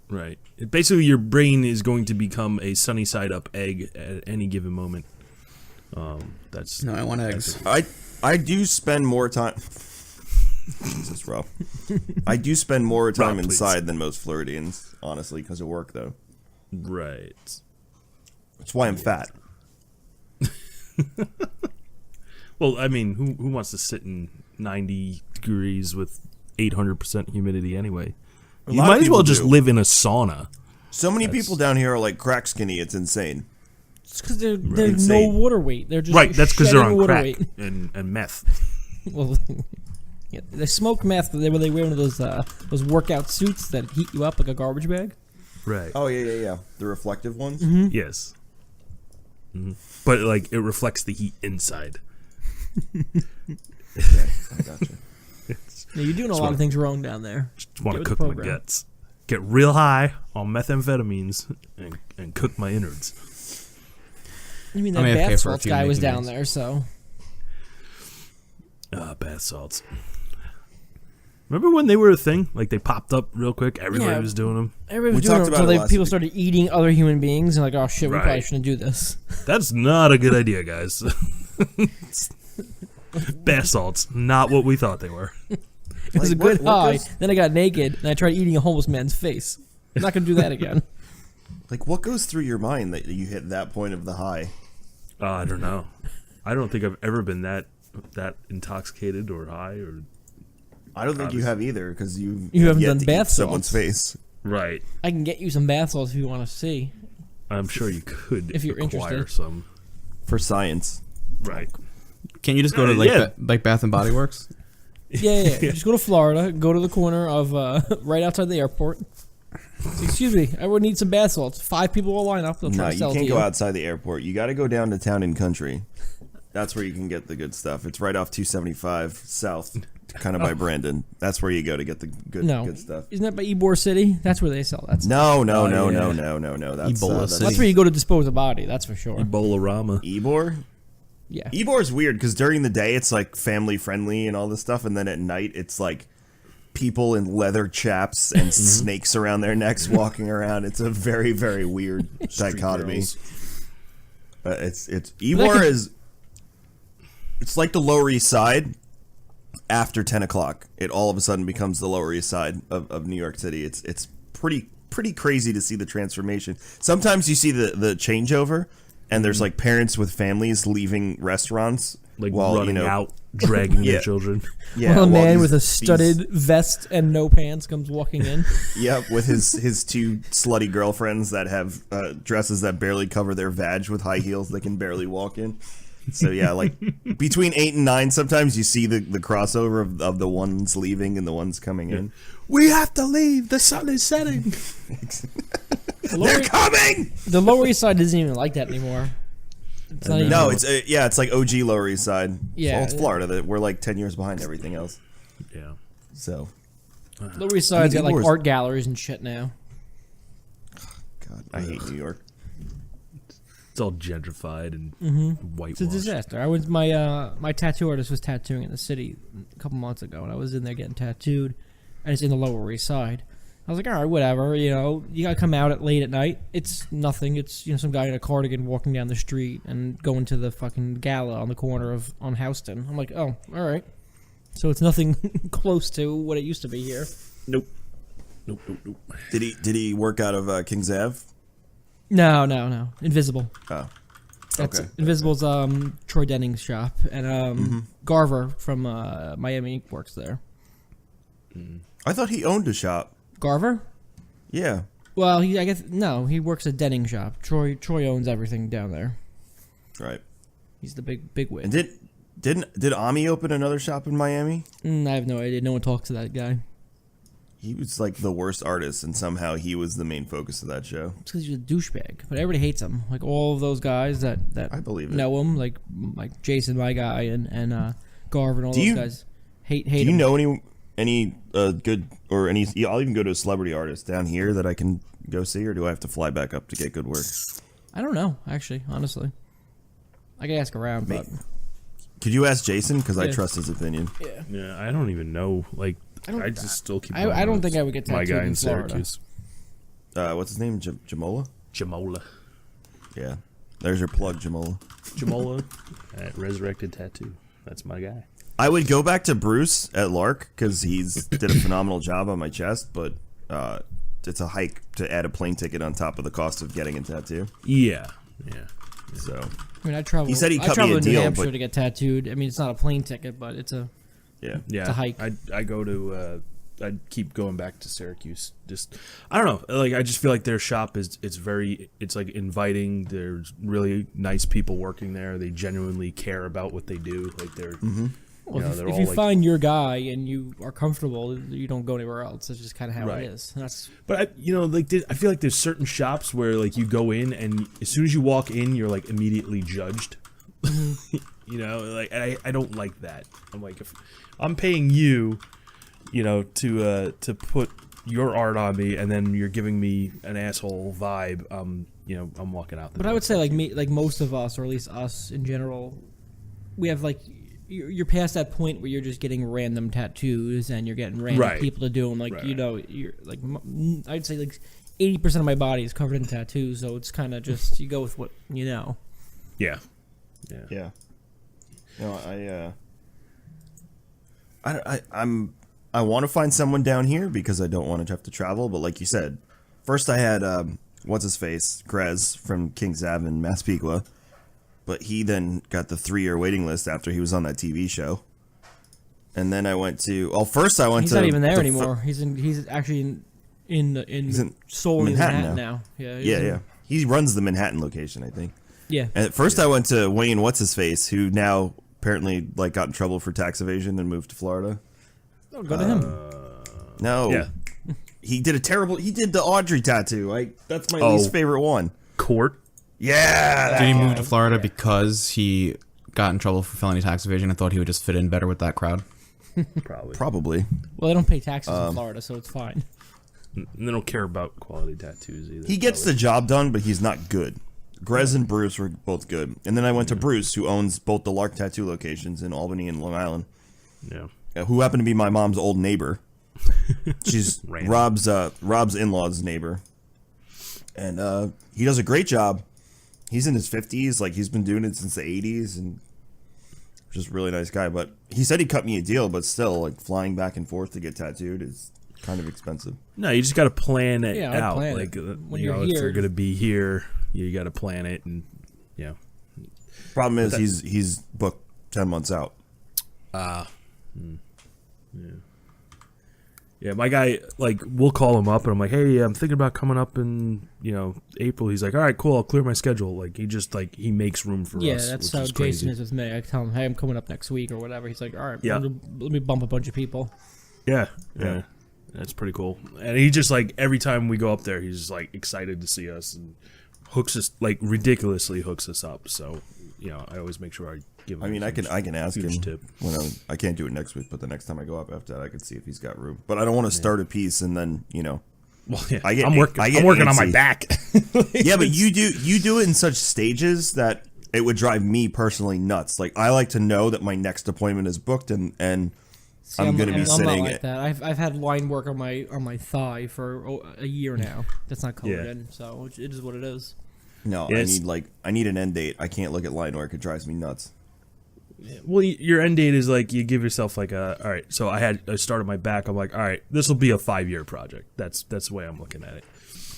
Right. Basically, your brain is going to become a sunny side up egg at any given moment. That's No, I want eggs. I do spend more time. Jesus, Rob. I do spend more time Rob, please. inside than most Floridians, honestly, because of work, though. right. That's why I'm fat. Well, I mean, who wants to sit in 90 degrees with 800% humidity anyway? You lot of might as well people just do. live in a sauna. So many people down here are like crack skinny. It's insane. it's because there's no Insane. water weight. They're just Right, that's because they're shedding on water crack weight. and meth. Well, yeah, they smoke meth, but they wear one of those workout suits that heat you up like a garbage bag. Right. Oh, yeah. The reflective ones? Yes. But, like, it reflects the heat inside. Yeah, I gotcha. Yeah, you're doing a lot of things wrong down there. Just want Get to with cook the my program. guts. Get real high on methamphetamines and cook my innards. You mean I that may have paid bath for a salts few guy was Mickey down Mouse. there, so Bath salts. Remember when they were a thing? Like, they popped up real quick. Everybody Yeah. was doing them. everybody was We doing talked it about until it last people week. started eating other human beings and like, oh shit, we probably Right. shouldn't do this. That's not a good idea, guys. Bath salts, not what we thought they were. It was a Like, good what high. goes- Then I got naked and I tried eating a homeless man's face. I'm not gonna do that again. Like, what goes through your mind that you hit that point of the high? I don't know. I don't think I've ever been that intoxicated or high or I don't think you have either, because you haven't yet done to bath eat someone's salts. face. right. I can get you some bath salts if you want to see. I'm sure you could If you're acquire interested. some. For science. Right. Can't you just go to like Yeah. like Bath and Body Works? Yeah. Just go to Florida, go to the corner of right outside the airport. Say, excuse me, I would need some bath salts. 5 people will line up. They'll try No, to you sell it can't to go you. outside the airport. You got to go down to Town and Country. That's where you can get the good stuff. It's right off 275 South, kind of by Brandon. That's where you go to get the No, good stuff. isn't that by Ybor City? That's where they sell that. No. That's Ebola City. That's where you go to dispose a body. That's for sure. Ebola-rama. Ebor. Yeah. Ebor's weird because during the day it's like family friendly and all this stuff, and then at night it's like people in leather chaps and snakes around their necks walking around. It's a very, very weird dichotomy. girls. It's Ybor is. It's like the Lower East Side after 10 o'clock. It all of a sudden becomes the Lower East Side of New York City. It's pretty crazy to see the transformation. Sometimes you see the changeover, and there's like parents with families leaving restaurants, Like while, running you know, out, dragging Yeah. their children. Yeah, Well, a while man these- with a these- studded vest and no pants comes walking in. Yep, with his 2 slutty girlfriends that have dresses that barely cover their vag with high heels they can barely walk in. So yeah, like between 8 and 9, sometimes you see the crossover of the ones leaving and the ones coming in. We have to leave. The sun is setting. The They're Lower, coming. the Lower East Side isn't even like that anymore. It's not even, No, it's it's like OG Lower East Side. Yeah. Well, it's Florida. That we're like 10 years behind everything else. Yeah. So, Lower East Side's got like Yours. art galleries and shit now. God, I hate New York. It's all gentrified and whitewashed. It's a disaster. I was my tattoo artist was tattooing in the city a couple months ago, and I was in there getting tattooed, and it's in the Lower East Side. I was like, all right, whatever. You know, you gotta come out at late at night. It's nothing. It's some guy in a cardigan walking down the street and going to the fucking gala on the corner on Houston. I'm like, oh, all right. So it's nothing close to what it used to be here. Nope. Did he work out of Kings Ave? No. Invisible. Oh, That's okay. Invisible's Troy Denning's shop, and Garver from Miami works there. I thought he owned a shop. Garver? Yeah. Well, he works at Denning shop. Troy owns everything down there. Right. He's the big wig. And did Ami open another shop in Miami? I have no idea. No one talks to that guy. He was like the worst artist, and somehow he was the main focus of that show. It's because he's a douchebag, but everybody hates him. Like all of those guys that I believe it. know him, like Jason, my guy, and Garver and all those guys hate him. Do you know any good or any? I'll even go to a celebrity artist down here that I can go see, or do I have to fly back up to get good work? I don't know, actually, honestly. I can ask around, but Could you ask Jason? Because I Yeah. trust his opinion. Yeah, I don't even know. Like, I just still keep. going I don't with think I would get my tattooed guy in in Florida. Syracuse. What's his name? Jamola? Jamola. Yeah. There's your plug, Jamola. Jamola at Resurrected Tattoo. That's my guy. I would go back to Bruce at Lark because he's did a phenomenal job on my chest, but it's a hike to add a plane ticket on top of the cost of getting a tattoo. Yeah. So I mean, I travel. He said he I cut me travel a to New deal, Hampshire but- to get tattooed. I mean, it's not a plane ticket, but it's a. yeah. Yeah. a hike. I go to. I keep going back to Syracuse. Just I don't know. Like I just feel like their shop is it's like inviting. There's really nice people working there. They genuinely care about what they do. Like they're. Well, they're if all you like, find your guy and you are comfortable, you don't go anywhere else. That's just kind of how Right. it is. That's But I feel like there's certain shops where like you go in and as soon as you walk in, you're like immediately judged. Like I don't like that. I'm like, if I'm paying you, to put your art on me, and then you're giving me an asshole vibe. I'm walking out. But I would say like most of us, or at least us in general, we have like you're past that point where you're just getting random tattoos and you're getting random Right. people to do them. Like Right. you're like I'd say like 80% of my body is covered in tattoos, so it's kind of just you go with what you know. Yeah. Yeah. No, I want to find someone down here because I don't want to have to travel. But like you said, first I had what's his face, Grez from Kings Ave in Massapequa, but he then got the 3-year waiting list after he was on that TV show. And then I went to first I went He's to not even there the anymore. He's actually in solely Manhattan Manhattan now. now. Yeah. Yeah. He runs the Manhattan location, I think. Yeah. And at first I went to Wayne what's his face, who now apparently like got in trouble for tax evasion and moved to Florida. Oh, go to him. No. Yeah. He did the Audrey tattoo. That's my Oh. least favorite one. Court. Yeah. Did he move to Florida because he got in trouble for felony tax evasion and thought he would just fit in better with that crowd? Probably. Probably. Well, they don't pay taxes in Florida, so it's fine. And they don't care about quality tattoos either. He gets the job done, but he's not good. Grez and Bruce were both good. And then I went to Bruce, who owns both the Lark tattoo locations in Albany and Long Island, Yeah. who happened to be my mom's old neighbor. She's Random. Rob's in-laws' neighbor. And he does a great job. He's in his 50s, like he's been doing it since the 80s, and just a really nice guy. But he said he cut me a deal, but still, like flying back and forth to get tattooed is kind of expensive. No, you just got to plan it Yeah, I'd out. plan Like, it. When if you're they're here- going to be here, you got to plan it, and Problem is, he's booked 10 months out. Yeah, my guy, like, we'll call him up, and I'm like, hey, I'm thinking about coming up in, April. He's like, all right, cool, I'll clear my schedule. Like, he just, like, he makes room for Yeah, us. that's which how is Jason crazy. is with me. I tell him, hey, I'm coming up next week or whatever. He's like, all right, Yeah. let me bump a bunch of people. Yeah. That's pretty cool. And he just, like, every time we go up there, he's just, like, excited to see us and hooks us, like, ridiculously hooks us up. So I always make sure I give him. I mean, I can ask him. huge tip. When I can't do it next week, but the next time I go up after that, I can see if he's got room. But I don't want to start a piece and then Well, yeah, I'm working on my antsy. back. Yeah, but you do it in such stages that it would drive me personally nuts. Like I like to know that my next appointment is booked and See, I'm going to be I'm sitting. not like that. I've had line work on my thigh for a year now. That's not colored Yeah. in, so it is what it is. No, Yes. I need an end date. I can't look at line work. It drives me nuts. Well, your end date is like you give yourself like all right. So I started my back. I'm like, all right, this will be a 5-year project. That's the way I'm looking at it.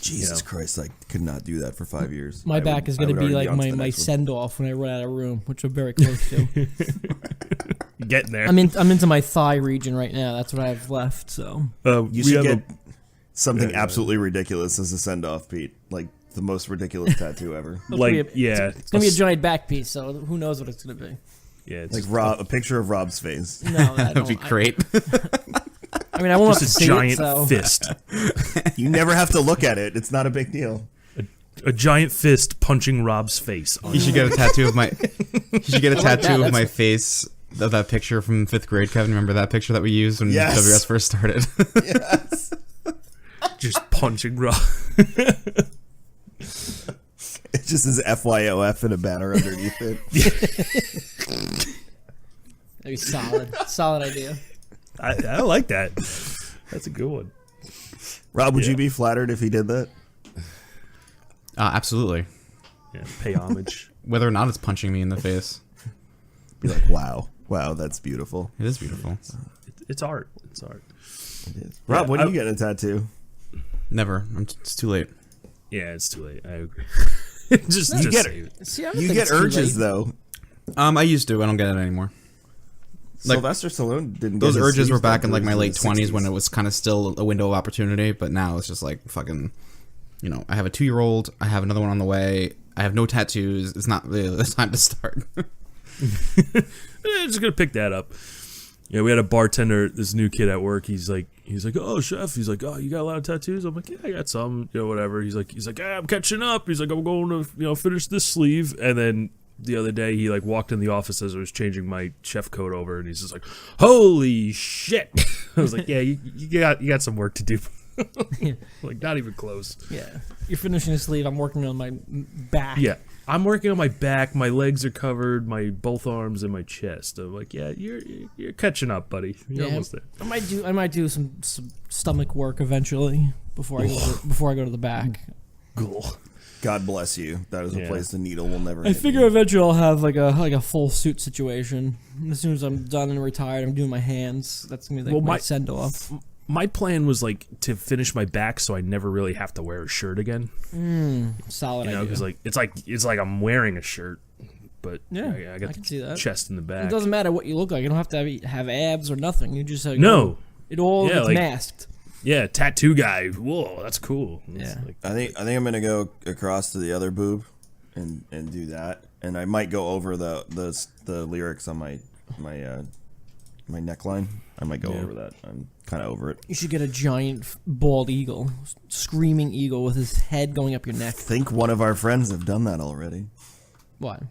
Jesus Christ, I could not do that for 5 years. My back is going to be like my my send off when I run out of room, which I'm very close to. Getting there. I'm into my thigh region right now. That's what I have left. So You we should have get something absolutely ridiculous as a send off, Pete. Like the most ridiculous tattoo ever. a, like it's gonna be a giant back piece. So who knows what it's gonna be? yeah, it's Like just a picture of Rob's face. No, That'd be great. I mean, I won't have to just a see giant it, so. fist. You never have to look at it. It's not a big deal. A giant fist punching Rob's face. You should get a tattoo of my. You should get a tattoo that. of my face. Of that picture from 5th grade, Kevin. Remember that picture that we used when Yes. WRS first started? Yes. Just punching Rob. It just says FYOF and a banner underneath it. That'd be solid idea. I like that. That's a good one. Rob, would you be flattered if he did that? Absolutely. Yeah, pay homage. Whether or not it's punching me in the face, Be like, wow, that's beautiful. it is beautiful. It's art. It's art. It is. Rob, when are you getting a tattoo? Never. It's too late. Yeah, it's too late. I agree. just get save it. See, I don't You think get it's too urges late. though. I used to. I don't get it anymore. Like, Sylvester Stallone didn't. Those get his urges were sleeves back in done like till my late his 20s when 60s. it was kind of still a window of opportunity, but now it's just like fucking, I have a 2-year-old, I have another one on the way, I have no tattoos, it's not really the time to start. Just gonna pick that up. Yeah, we had a bartender, this new kid at work. He's like, oh chef. He's like, oh, you got a lot of tattoos? I'm like, yeah, I got some. Whatever. He's like, yeah, I'm catching up. He's like, I'm going to finish this sleeve. And then the other day, he like walked in the office as I was changing my chef coat over, and he's just like, holy shit. I was like, yeah, you got some work to do. Like, not even close. Yeah, you're finishing a sleeve. I'm working on my back. Yeah. I'm working on my back. My legs are covered. My both arms and my chest. I'm like, yeah, you're catching up, buddy. You're almost there. I might do some stomach work eventually before I go to the back. Cool. God bless you. That is a Yeah. place the needle will never. I hit figure you. eventually I'll have like a full suit situation. As soon as I'm done and retired, I'm doing my hands. That's gonna be like my send off. My plan was like to finish my back so I never really have to wear a shirt again. Solid idea. Because like it's like I'm wearing a shirt, but Yeah, I got I can the see that. chest in the back. It doesn't matter what you look like. You don't have to have abs or nothing. You just No. It all Yeah, gets like- masked. Yeah, tattoo guy. Whoa, that's cool. Yeah. Like, I think I'm gonna go across to the other boob, and do that, and I might go over the lyrics on my neckline. I might go over that. I'm kind of over it. You should get a giant bald eagle, screaming eagle with his head going up your neck. I think one of our friends have done that already. What?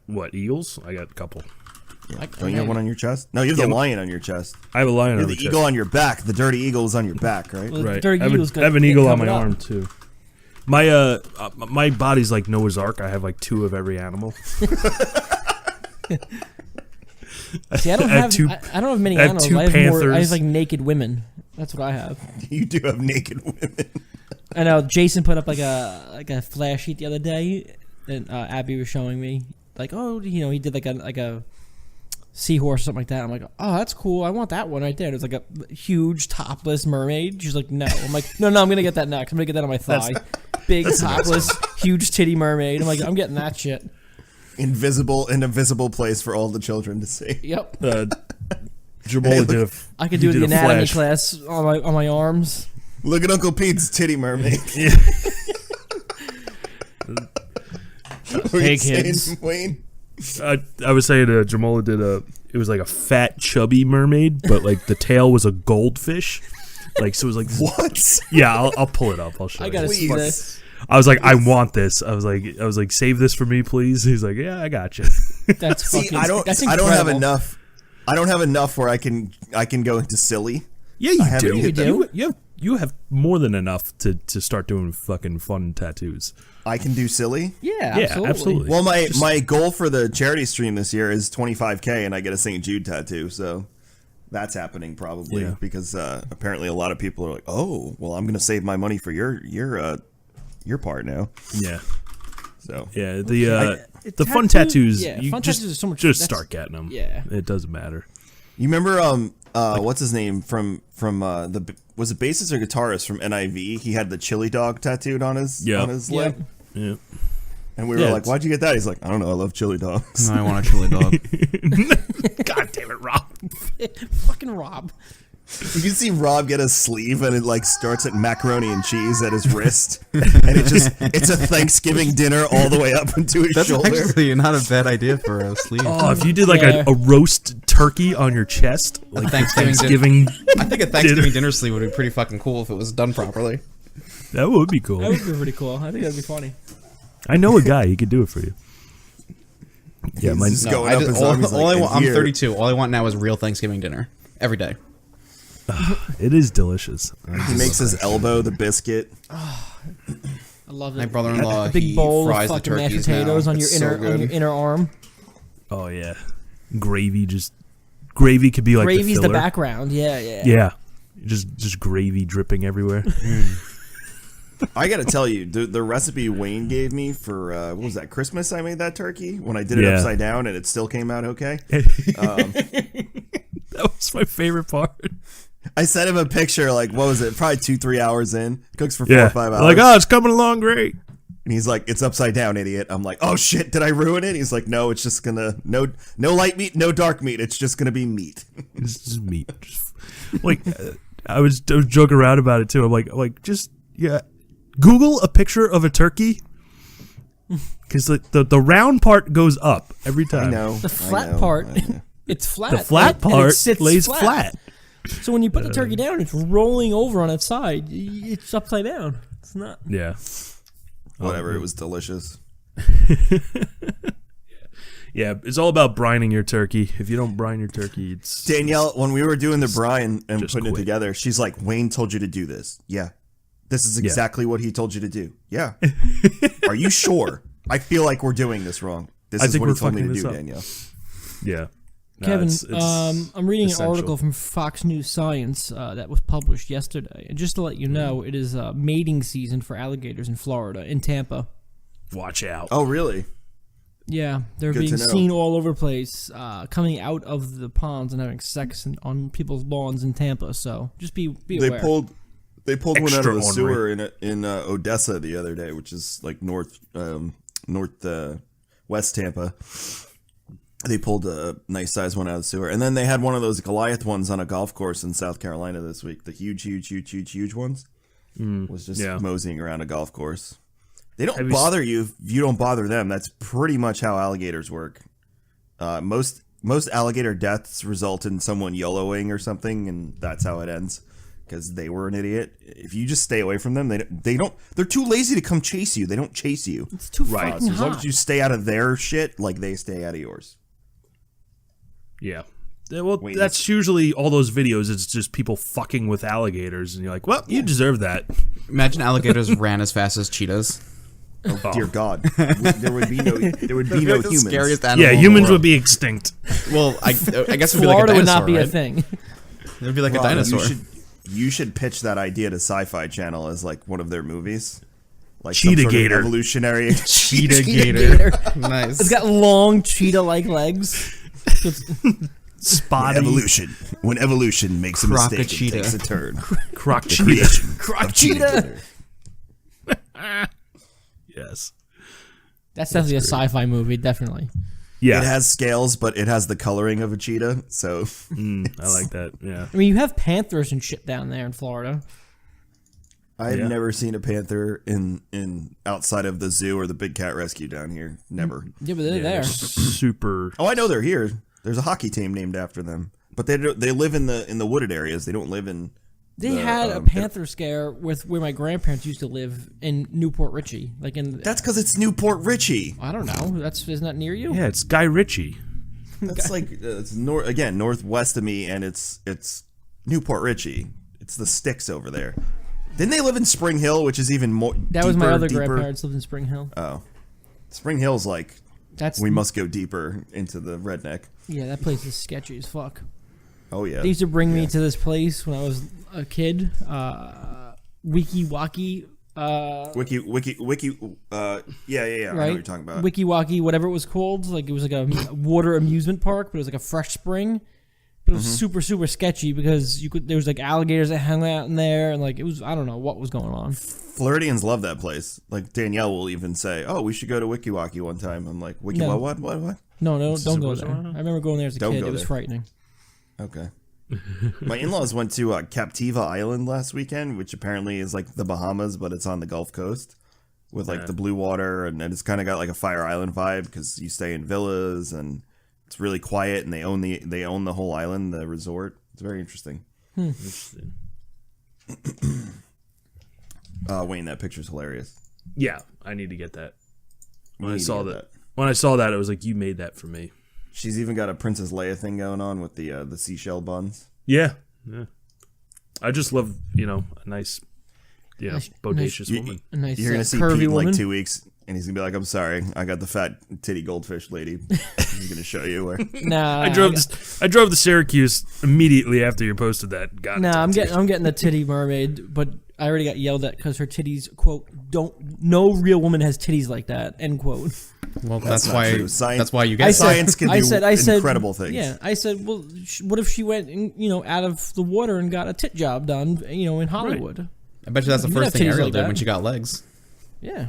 what, eagles? I got a couple. Yeah. Don't you have one on your chest? No, you have the lion on your chest. I have a lion You on have the the eagle on your back. The dirty eagle is on your back, right? Well, the Right. dirty I eagle's have an gonna eagle get on my covered up. arm too. My my body's like Noah's Ark. I have like 2 of every animal. See, I don't I have have. two- I don't have many I have animals. 2 I have panthers. I have like naked women. That's what I have. You do have naked women. I know Jason put up like a flash sheet the other day, and Abby was showing me like, oh, he did like a seahorse or something like that. I'm like, oh, that's cool. I want that one right there. And it was like a huge topless mermaid. She's like, no. I'm like, no, I'm gonna get that next. I'm gonna get that on my thigh. Big topless, huge titty mermaid. I'm like, I'm getting that shit. Invisible place for all the children to see. Yep. Jamola did a. I could he do did the a anatomy flash. class on my arms. Look at Uncle Pete's titty mermaid. Hey, kids. Wayne? I was saying Jamola did it was like a fat chubby mermaid, but like the tail was a goldfish. Like, so it was like this, What? yeah, I'll pull it up. I'll show I you. gotta see Please. this. I was like, I want this. I was like, save this for me, please. He's like, yeah, I got you. That's See, fucking. I don't have enough. I don't have enough where I can go into silly. Yeah, you haven't do. hit that. You have more than enough to start doing fucking fun tattoos. I can do silly. Yeah, Yeah, absolutely. Well, my goal for the charity stream this year is 25K, and I get a St. Jude tattoo. So that's happening probably because apparently a lot of people are like, "Oh, well, I'm going to save my money for your part now." Yeah. So yeah, the fun tattoos. Yeah, you fun just, tattoos are so much. Just start getting them. Yeah, it doesn't matter. you remember what's his name from the was it bassist or guitarist from NIV? He had the chili dog tattooed on his leg. Yeah. And we were like, "Why'd you get that?" He's like, "I don't know. I love chili dogs." No, I want a chili dog. God damn it, Rob. fucking Rob. You can see Rob get a sleeve and it like starts at macaroni and cheese at his wrist, and it's a Thanksgiving dinner all the way up into his That's shoulder. actually not a bad idea for a sleeve. Oh, if you did like a roast turkey on your chest, like Thanksgiving I think a Thanksgiving dinner sleeve would be pretty fucking cool if it was done properly. That would be cool. That would be pretty cool. I think that'd be funny. I know a guy. He could do it for you. Yeah, He's just going up his arm. He's like, I'm "And here." 32. All I want now is real Thanksgiving dinner every day. it is delicious. He makes his elbow the biscuit. I love it. My brother-in-law, a big he bowl of fries the fucking mashed turkeys potatoes now. on your It's so good. inner arm. Oh yeah, gravy could be like Gravy's the the filler. background. Yeah. Yeah, just gravy dripping everywhere. I gotta tell you, the recipe Wayne gave me for what was that, Christmas? I made that turkey when I did it upside down, and it still came out okay. That was my favorite part. I sent him a picture, like, what was it? Probably 2-3 hours in. Cooks for 4 or 5 hours. Like, oh, it's coming along great. And he's like, "It's upside down, idiot." I'm like, "Oh shit, did I ruin it?" He's like, "No, it's just gonna no light meat, no dark meat. It's just gonna be meat." It's just meat. Like, I was joking around about it too. I'm like, just Google a picture of a turkey, because the round part goes up every time. I know. The flat part, it's flat. The flat and it part sits lays flat. So when you put the turkey down, it's rolling over on its side. It's upside down. It's not. Yeah. Whatever. It was delicious. Yeah, it's all about brining your turkey. If you don't brine your turkey, it's Danielle, when we were doing the brine and Just putting it quit. together, she's like, "Wayne told you to do this." Yeah. This is exactly what he told you to do. Yeah. Are you sure? I feel like we're doing this wrong. This I is think what he we're told me to fucking do, this up. Danielle. yeah. No, Kevin, it's I'm reading essential. an article from Fox News Science that was published yesterday. And just to let you know, it is mating season for alligators in Florida, in Tampa. Watch out. Oh, really? Yeah, they're Good being to know. seen all over the place, coming out of the ponds and having sex on people's lawns in Tampa. So just be aware. They pulled one out of the Extra sewer in Odessa the other day, which is like west Tampa. They pulled a nice size one out of the sewer, and then they had one of those Goliath ones on a golf course in South Carolina this week. The huge ones was just moseying around a golf course. They don't bother you if you don't bother them. That's pretty much how alligators work. Most alligator deaths result in someone YOLOing or something, and that's how it ends. Because they were an idiot. If you just stay away from them, they don't. They're too lazy to come chase you. They don't chase you. It's too Right. fucking So as long hot. as you stay out of their shit, like they stay out of yours. Yeah. Well, Wait, that's usually all those videos. It's just people fucking with alligators, and you're like, well, you deserve that. Imagine alligators ran as fast as cheetahs. Oh, dear God, there would be no The humans. scariest animal Yeah, in the humans world. would be extinct. Well, I guess it would be like a Florida dinosaur, would not be right? a thing. It would be like Rob, a dinosaur. You should pitch that idea to Sci-Fi Channel as like one of their movies, like Cheetah some sort of Gator. evolutionary. Cheetah gator. gator. Nice. It's got long cheetah-like legs. Spotty. Evolution. When evolution makes a mistake, it Croc-a-cheetah. takes a turn. Croc The cheetah. creation Croc of cheetah. cheetah. Yes. That's definitely a sci-fi movie, definitely. Yeah. It has scales, but it has the coloring of a cheetah. So I like that. Yeah. I mean, you have panthers and shit down there in Florida. I've Yeah. never seen a panther in outside of the zoo or the big cat rescue down here. Never. Yeah, but they're there. Super. Oh, I know they're here. There's a hockey team named after them, but they live in the wooded areas. They don't live in They the, had a panther scare with where my grandparents used to live in Newport Richey, like in. That's because it's Newport Richey. I don't know. Isn't that near you? Yeah, it's Guy Ritchie. That's like it's northwest of me, and it's Newport Richey. It's the sticks over there. Didn't they live in Spring Hill, which is even more? That was my other deeper? grandparents lived in Spring Hill. Oh, Spring Hill's like That's we must go deeper into the redneck. Yeah, that place is sketchy as fuck. Oh yeah. They used to bring me to this place when I was a kid. Wiki Waki. Wiki. Yeah. Right? I know what you're talking about. Wiki Waki, whatever it was called. Like it was like a water amusement park, but it was like a fresh spring. But it was super, super sketchy because there was like alligators that hung out in there, and like it was, I don't know what was going on. Floridians love that place. Like Danielle will even say, "Oh, we should go to Wiki Waki one time." I'm like, "Wiki No. what? No, don't go what's there. going on? I remember going there as a Don't kid. go It was there. frightening. Okay. My in-laws went to Captiva Island last weekend, which apparently is like the Bahamas, but it's on the Gulf Coast with like the blue water, and it's kind of got like a Fire Island vibe because you stay in villas and it's really quiet, and they own the whole island, the resort. It's very interesting. Interesting. Wayne, that picture's hilarious. Yeah, I need to get that. When You I need to saw get that, when I saw that, it was like, you made that for me. She's even got a Princess Leia thing going on with the seashell buns. Yeah. I just love, a nice, bodacious woman. A nice, You're gonna see curvy Pete in woman. like 2 weeks, and he's gonna be like, "I'm sorry, I got the fat titty goldfish lady." He's gonna show you where. Nah, I drove to Syracuse immediately after you posted that. Got Nah, I'm tattooed. getting the titty mermaid, but I already got yelled at because her titties, quote, no real woman has titties like that, end quote. Well, That's that's not why. true. Science- That's why you I get said- Science can do I said, incredible things. Yeah, I said, well, what if she went, out of the water and got a tit job done, in Hollywood? I bet you that's the You first have thing titties Ariel like did that. when she got legs. Yeah.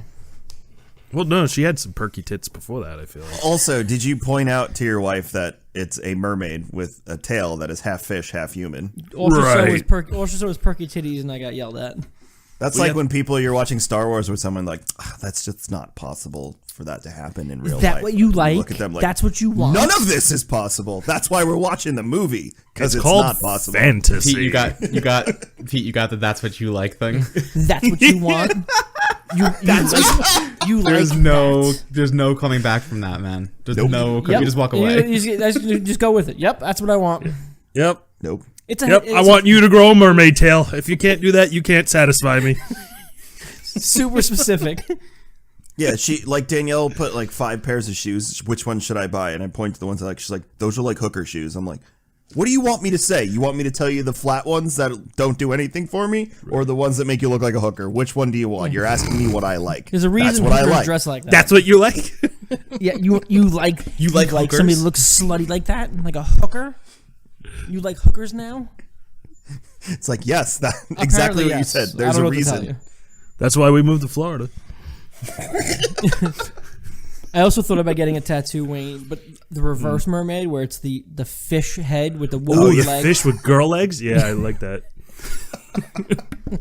Well, no, she had some perky tits before that, I feel like. Also, did you point out to your wife that it's a mermaid with a tail that is half fish, half human? All she saw was Right. perky titties, and I got yelled at. That's like when you're watching Star Wars with someone like, that's just not possible for that to happen in real Is that life. what you like? Look at them like, That's what you want? none of this is possible. That's why we're watching the movie, because it's called not possible. fantasy. Pete, you got Pete, you got the "that's what you like" thing. That's what you want? You like There's that. there's no coming back from that, man. There's Nope. no. Yep. You just walk away. You just go with it. Yep, that's what I want. Yep. Nope. It's I want you to grow a mermaid tail. If you can't do that, you can't satisfy me. super specific. Yeah, she like Danielle put like 5 pairs of shoes. Which one should I buy? And I point to the ones that she's like, those are like hooker shoes. I'm like, what do you want me to say? You want me to tell you the flat ones that don't do anything for me, or the ones that make you look like a hooker? Which one do you want? You're asking me what I like. There's a That's reason what I hookers like. dress like that. That's what you like? Yeah, you like hookers? somebody that looks slutty like that, like a hooker. You like hookers now? It's like, yes, that exactly Apparently, what yes. you said. I There's don't know a what to tell reason. you. That's why we moved to Florida. I also thought about getting a tattoo, Wayne, but the reverse mermaid, where it's the fish head with the Oh, woman the leg. fish with girl legs? Yeah, I like that.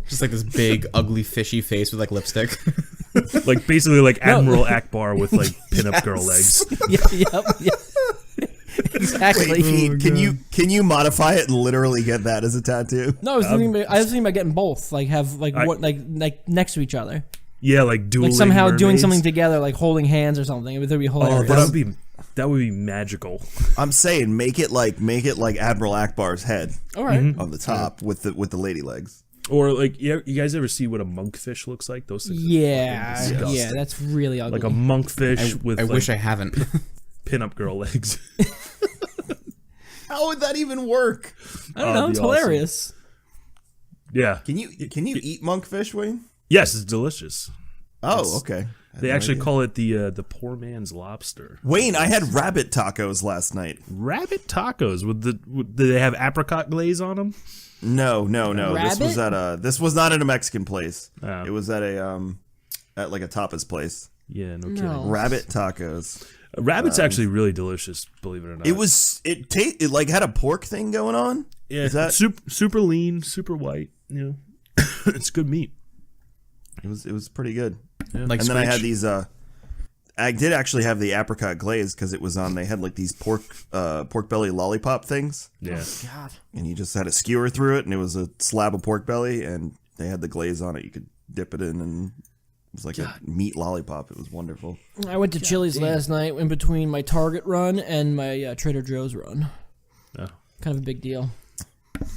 Just like this big, ugly, fishy face with like lipstick. Like basically like Admiral Akbar with like pinup girl legs. Yep. Exactly. Wait, Pete, can you modify it and literally get that as a tattoo? No, I was thinking about getting both, like have like next to each other, Yeah, like dueling like somehow doing mermaids. something together, like holding hands or something. It would be Oh, hilarious. that would be magical. I'm saying make it like Admiral Akbar's head All right. on the top with the lady legs. Or like you guys ever see what a monkfish looks like? Those things. Are Yeah, fucking disgusting. yeah, that's really ugly. Like a monkfish with I like, wish I haven't. pinup girl legs. How would that even work? I don't know. that'd It's be awesome. hilarious. Yeah. Can you eat monkfish, Wayne? Yes, it's delicious. Oh, okay. I had They no actually idea. call it the poor man's lobster. Wayne, I had rabbit tacos last night. Rabbit tacos do they have apricot glaze on them? No. Rabbit? This was not at a Mexican place. Oh. It was at at like a tapas place. Yeah, no kidding. No. Rabbit tacos. Rabbit's actually really delicious, believe it or not. It like had a pork thing going on. yeah, is that- super lean, super white. You know, it's good meat. It was pretty good. Like And then I had screech. these I did actually have the apricot glaze because it was on. They had like these pork belly lollipop things, Yeah. God. and you just had a skewer through it, and it was a slab of pork belly, and they had the glaze on it. You could dip it in, and it was like a meat lollipop. It was wonderful. I went to Chili's last night in between my Target run and my Trader Joe's run. Oh. Kind of a big deal.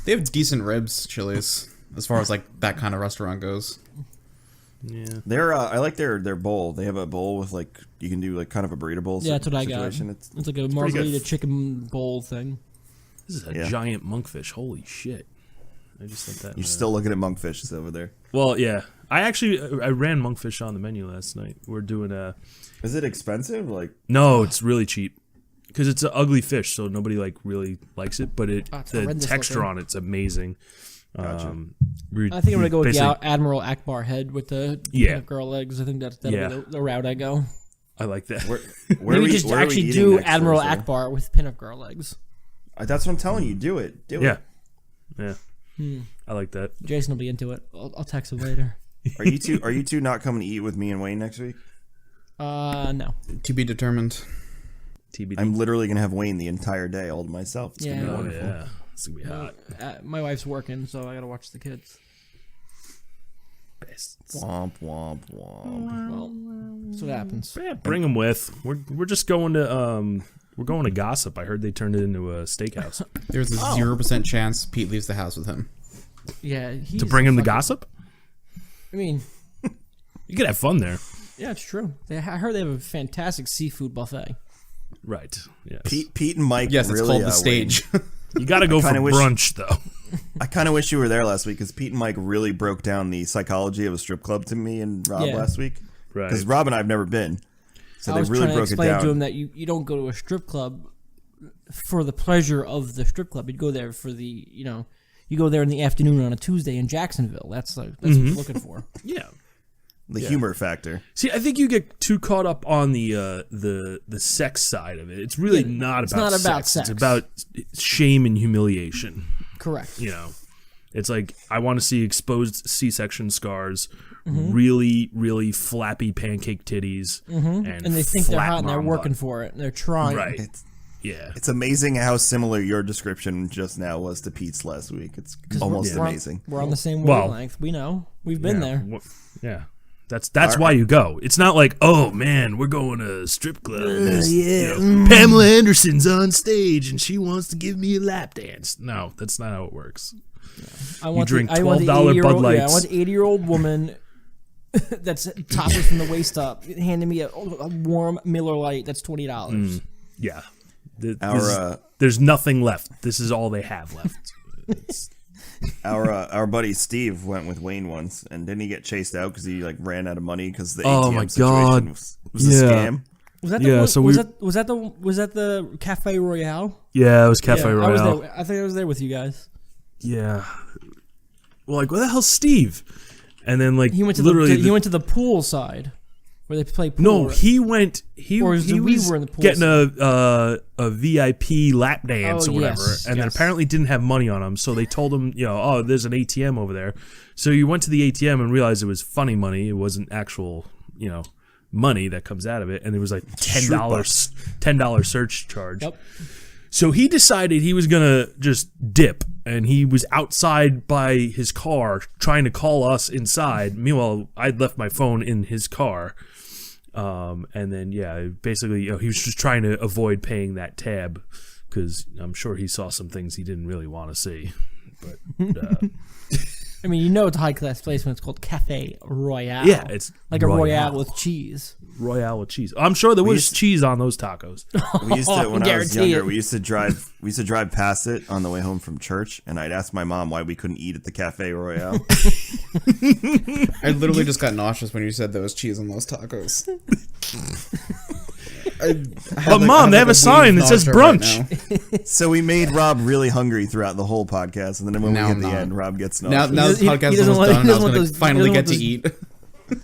They have decent ribs, Chili's, as far as like that kind of restaurant goes. Yeah. I like their bowl. They have a bowl with like you can do like kind of a burrito bowl. Yeah, that's what I got. situation. It's like a pretty margarita good. chicken bowl thing. This is a Yeah. giant monkfish. Holy shit. I just sent that. You're still looking at monkfish over there. Well, yeah. I ran monkfish on the menu last night. We're doing a. Is it expensive? Like No, it's really cheap. Because it's an ugly fish, so nobody like really likes it. But it's the horrendous texture looking. on it's amazing. Gotcha. I think I'm gonna go with the basically- Admiral Akbar head with the Yeah. girl legs. I think that'll Yeah. be the route I go. I like that. where Maybe just where are we actually eating do next Admiral Thursday? Akbar with pinup girl legs. That's what I'm telling you. Do it. Do Yeah. it. Yeah. I like that. Jason will be into it. I'll text him later. Are you two not coming to eat with me and Wayne next week? No. To be determined. TBD. I'm literally gonna have Wayne the entire day all to myself. It's Yeah. gonna be Oh, wonderful. yeah. It's going to be hot. My wife's working, so I gotta watch the kids. Womp womp womp. Well, that's what happens. Yeah, bring them with. We're just going to we're going to gossip. I heard they turned it into a steakhouse. There's a 0% chance Pete leaves the house with him. Yeah, he's To bring him to fucking- gossip? I mean, You could have fun there. yeah, it's true. I heard they have a fantastic seafood buffet. Right. Yes. Pete and Mike. Yes, it's really, called the stage. You got to go for kinda wish- brunch, though. I kind of wish you were there last week because Pete and Mike really broke down the psychology of a strip club to me and Rob Yeah. last week. Right. Because Rob and I have never been, so I they was really trying to broke it explain down. to him that you don't go to a strip club for the pleasure of the strip club. You'd go there for the, you go there in the afternoon on a Tuesday in Jacksonville. That's what you're looking for. Yeah. The humor factor. See, I think you get too caught up on the sex side of it. It's really not it's about not about sex. sex. It's about shame and humiliation. Correct. You know, it's like I want to see exposed C-section scars, Mm-hmm. really, really flappy pancake titties, and And they think they're flat hot and they're mom working butt. for it. And they're trying. Right. It's Yeah. it's amazing how similar your description just now was to Pete's last week. It's almost We're on- amazing. We're on the same Well- wavelength. We know. We've been there. Yeah. That's why you go. It's not like, oh man, we're going to a strip club. And there's, Pamela Anderson's on stage and she wants to give me a lap dance. No, that's not how it works. I want drink I want the $12 80-year-old Bud Yeah, I Lights. want the 80-year-old woman that's topless from the waist up handing me a warm Miller Lite that's $20. Yeah. Our There's nothing left. This is all they have left. It's- our buddy Steve went with Wayne once, and didn't he get chased out because he like ran out of money because the Oh ATM my situation God. was a Yeah. scam? Was that Yeah, the, so was we- that the Cafe Royale? yeah, it was Cafe I was Royale. there. I think I was there with you guys. Yeah. Well, like, where the hell's Steve? And then, like, He went to literally, he went to the pool side where they play pool. no, he went. He Or he we was were in the pool getting a VIP lap dance Oh, or whatever, yes, and then yes. apparently didn't have money on him, so they told him, oh, there's an ATM over there. So you went to the ATM and realized it was funny money. It wasn't actual, money that comes out of it, and there was like $10 search charge. Yep. So he decided he was gonna just dip, and he was outside by his car trying to call us inside. Meanwhile, I'd left my phone in his car, and then basically, he was just trying to avoid paying that tab because I'm sure he saw some things he didn't really want to see. But I mean, it's a high class place when it's called Cafe Royale. yeah, it's like a Royale with cheese. Royale with cheese. I'm sure there was cheese on those tacos. We used to when I was Guarantee younger. it. We used to drive past it on the way home from church, and I'd ask my mom why we couldn't eat at the Cafe Royale. I literally just got nauseous when you said there was cheese on those tacos. But Mom, they have a sign that says brunch. So we made Rob really hungry throughout the whole podcast, and then when Now we I'm get to the not. end, Rob gets Now nauseous. this podcast he is doesn't almost want- done. he I was doesn't want going to those- finally he get doesn't to want eat.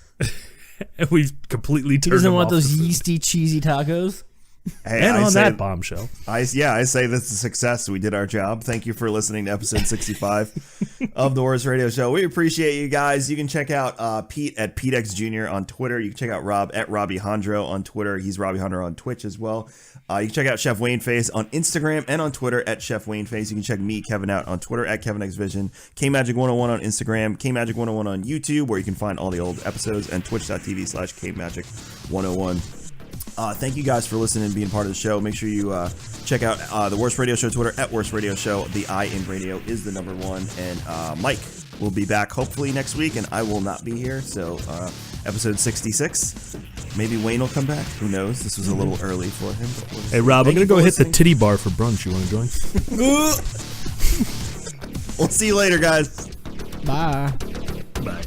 And we've completely He turned doesn't him want off. those yeasty, cheesy tacos. Hey, And I on say- that bombshell. I say that's a success. We did our job. Thank you for listening to episode 65 of the Worst Radio Show. We appreciate you guys. You can check out Pete at PeteX Jr. on Twitter. You can check out Rob at Robbie Hondro on Twitter. He's Robbie Hondro on Twitch as well. You can check out Chef Wayne Face on Instagram and on Twitter at Chef Wayne Face. You can check me, Kevin, out on Twitter at KevinXVision, KMagic101 on Instagram, KMagic101 on YouTube, where you can find all the old episodes, and twitch.tv/KMagic101. Thank you guys for listening and being part of the show. Make sure you check out the Worst Radio Show Twitter at Worst Radio Show. The I in radio is the number 1. And Mike will be back hopefully next week, and I will not be here. So episode 66, maybe Wayne will come back. Who knows? This was a little early for him. But Hey, Rob, I'm Thank going to you go for hit the listening. titty bar for brunch. You want to join? We'll see you later, guys. Bye. Bye.